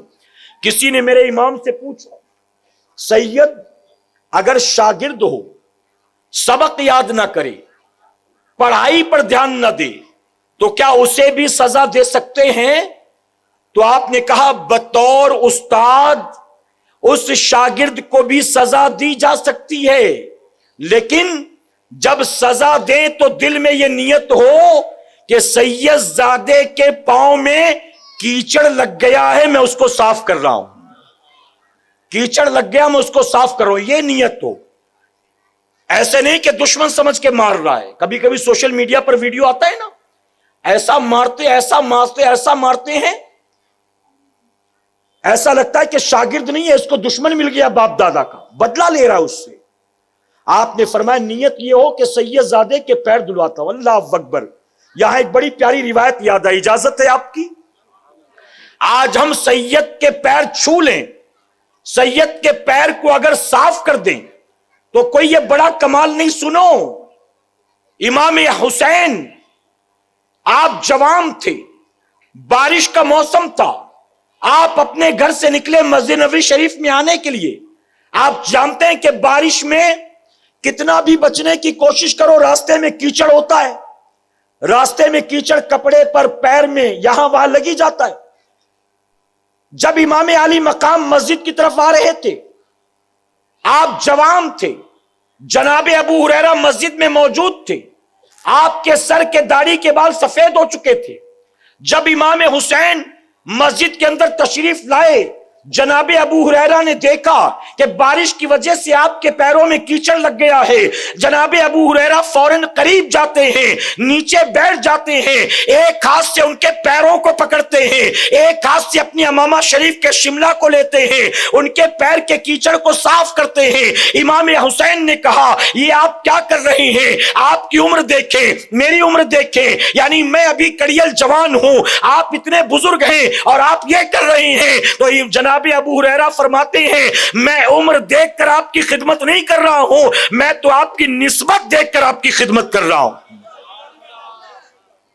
کسی نے میرے امام سے پوچھا، سید اگر شاگرد ہو، سبق یاد نہ کرے، پڑھائی پر دھیان نہ دے، تو کیا اسے بھی سزا دے سکتے ہیں؟ تو آپ نے کہا بطور استاد اس شاگرد کو بھی سزا دی جا سکتی ہے، لیکن جب سزا دیں تو دل میں یہ نیت ہو کہ سید زادے کے پاؤں میں کیچڑ لگ گیا ہے، میں اس کو صاف کر رہا ہوں، کیچڑ لگ گیا میں اس کو صاف کر رہا ہوں، یہ نیت ہو۔ ایسے نہیں کہ دشمن سمجھ کے مار رہا ہے۔ کبھی کبھی سوشل میڈیا پر ویڈیو آتا ہے نا، ایسا مارتے ایسا مارتے ایسا مارتے ہیں، ایسا لگتا ہے کہ شاگرد نہیں ہے، اس کو دشمن مل گیا باپ دادا کا، بدلہ لے رہا ہے اس سے۔ آپ نے فرمایا نیت یہ ہو کہ سید زادے کے پیر دھلواتا ہوں۔ اللہ اکبر۔ یہاں ایک بڑی پیاری روایت یاد آئی، اجازت ہے آپ کی؟ آج ہم سید کے پیر چھو لیں، سید کے پیر کو اگر صاف کر دیں تو کوئی یہ بڑا کمال نہیں۔ سنو، امام حسین آپ جوان تھے، بارش کا موسم تھا، آپ اپنے گھر سے نکلے مسجد نبوی شریف میں آنے کے لیے۔ آپ جانتے ہیں کہ بارش میں کتنا بھی بچنے کی کوشش کرو راستے میں کیچڑ ہوتا ہے، راستے میں کیچڑ کپڑے پر پیر میں یہاں وہاں لگی جاتا ہے۔ جب امام علی مقام مسجد کی طرف آ رہے تھے، آپ جوان تھے، جناب ابو ہریرہ مسجد میں موجود تھے، آپ کے سر کے داڑھی کے بال سفید ہو چکے تھے۔ جب امام حسین مسجد کے اندر تشریف لائے، جناب ابو ہریرہ نے دیکھا کہ بارش کی وجہ سے آپ کے پیروں میں کیچڑ لگ گیا ہے۔ جناب ابو ہریرہ فوراً قریب جاتے ہیں، نیچے بیٹھ جاتے ہیں، ایک ہاتھ سے ان کے پیروں کو پکڑتے ہیں، ایک ہاتھ سے اپنی امامہ شریف کے شملہ کو لیتے ہیں، ان کے پیر کے کیچڑ کو صاف کرتے ہیں۔ امام حسین نے کہا یہ آپ کیا کر رہے ہیں؟ آپ کی عمر دیکھیں، میری عمر دیکھیں، یعنی میں ابھی کڑیل جوان ہوں، آپ اتنے بزرگ ہیں اور آپ یہ کر رہے ہیں۔ تو جناب ابو ہریرہ فرماتے ہیں میں عمر دیکھ کر آپ کی خدمت نہیں کر رہا ہوں، میں تو آپ کی نسبت دیکھ کر آپ کی خدمت کر رہا ہوں۔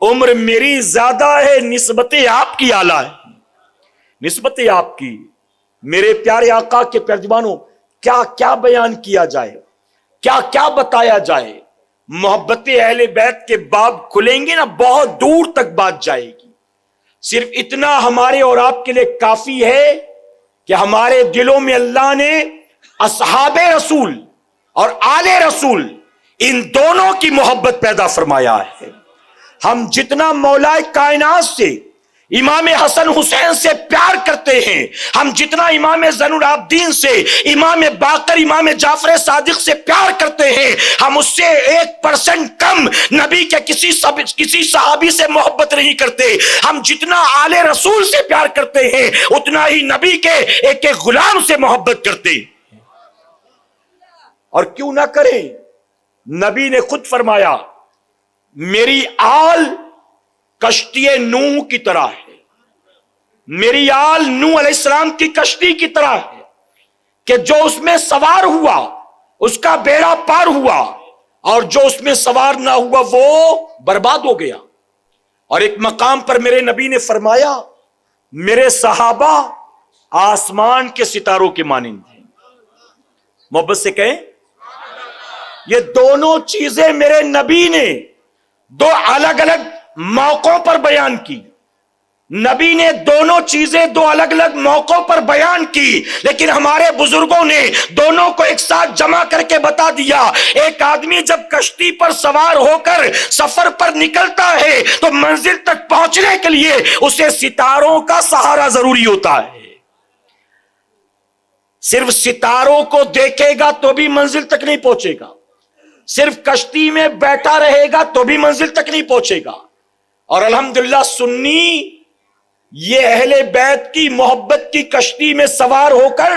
عمر میری زیادہ ہے، نسبتیں آپ کی اعلیٰ ہے، نسبتیں آپ کی۔ میرے پیارے آقا کے پیارجوانوں، کیا کیا بیان کیا جائے، کیا کیا بتایا جائے۔ محبت اہل بیت کے باب کھلیں گے نا، بہت دور تک بات جائے گی۔ صرف اتنا ہمارے اور آپ کے لیے کافی ہے کہ ہمارے دلوں میں اللہ نے اصحاب رسول اور آل رسول ان دونوں کی محبت پیدا فرمایا ہے۔ ہم جتنا مولا کائنات سے امام حسن حسین سے پیار کرتے ہیں، ہم جتنا امام زین العابدین سے، امام باقر، امام جعفر صادق سے پیار کرتے ہیں، ہم اس سے 1% کم نبی کے کسی صحابی سے محبت نہیں کرتے۔ ہم جتنا آل رسول سے پیار کرتے ہیں اتنا ہی نبی کے ایک ایک غلام سے محبت کرتے ہیں۔ اور کیوں نہ کریں؟ نبی نے خود فرمایا میری آل کشتی نوح کی طرح ہے، میری آل نوح علیہ السلام کی کشتی کی طرح ہے کہ جو اس میں سوار ہوا اس کا بیڑا پار ہوا، اور جو اس میں سوار نہ ہوا وہ برباد ہو گیا۔ اور ایک مقام پر میرے نبی نے فرمایا میرے صحابہ آسمان کے ستاروں کے مانند ہیں۔ محبت سے کہیں، یہ دونوں چیزیں میرے نبی نے دو الگ الگ موقعوں پر بیان کی۔ نبی نے دونوں چیزیں دو الگ الگ موقعوں پر بیان کی، لیکن ہمارے بزرگوں نے دونوں کو ایک ساتھ جمع کر کے بتا دیا۔ ایک آدمی جب کشتی پر سوار ہو کر سفر پر نکلتا ہے تو منزل تک پہنچنے کے لیے اسے ستاروں کا سہارا ضروری ہوتا ہے۔ صرف ستاروں کو دیکھے گا تو بھی منزل تک نہیں پہنچے گا، صرف کشتی میں بیٹھا رہے گا تو بھی منزل تک نہیں پہنچے گا۔ اور الحمدللہ سنی یہ اہل بیت کی محبت کی کشتی میں سوار ہو کر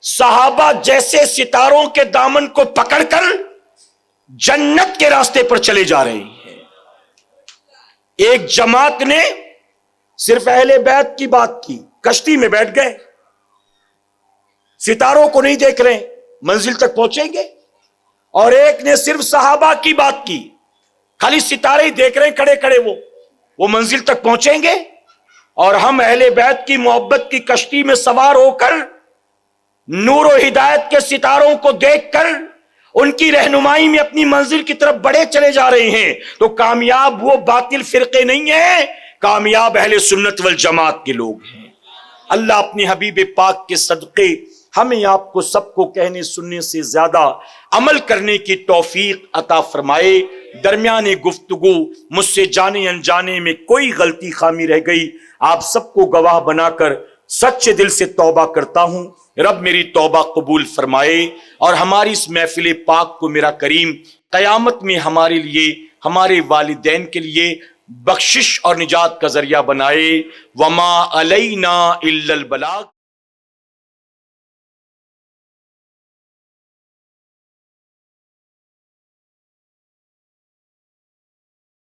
صحابہ جیسے ستاروں کے دامن کو پکڑ کر جنت کے راستے پر چلے جا رہے ہیں۔ ایک جماعت نے صرف اہل بیت کی بات کی، کشتی میں بیٹھ گئے، ستاروں کو نہیں دیکھ رہے، منزل تک پہنچیں گے۔ اور ایک نے صرف صحابہ کی بات کی، خالی ستارے ہی دیکھ رہے ہیں کھڑے کھڑے، وہ منزل تک پہنچیں گے۔ اور ہم اہل بیت کی محبت کی کشتی میں سوار ہو کر نور و ہدایت کے ستاروں کو دیکھ کر ان کی رہنمائی میں اپنی منزل کی طرف بڑھے چلے جا رہے ہیں، تو کامیاب وہ باطل فرقے نہیں ہیں، کامیاب اہل سنت والجماعت کے لوگ ہیں۔ اللہ اپنے حبیب پاک کے صدقے ہمیں آپ کو سب کو کہنے سننے سے زیادہ عمل کرنے کی توفیق عطا فرمائے۔ درمیان گفتگو مجھ سے جانے انجانے میں کوئی غلطی خامی رہ گئی، آپ سب کو گواہ بنا کر سچے دل سے توبہ کرتا ہوں۔ رب میری توبہ قبول فرمائے اور ہماری اس محفل پاک کو میرا کریم قیامت میں ہمارے لیے، ہمارے والدین کے لیے بخشش اور نجات کا ذریعہ بنائے۔ وما علینا الا البلاغ۔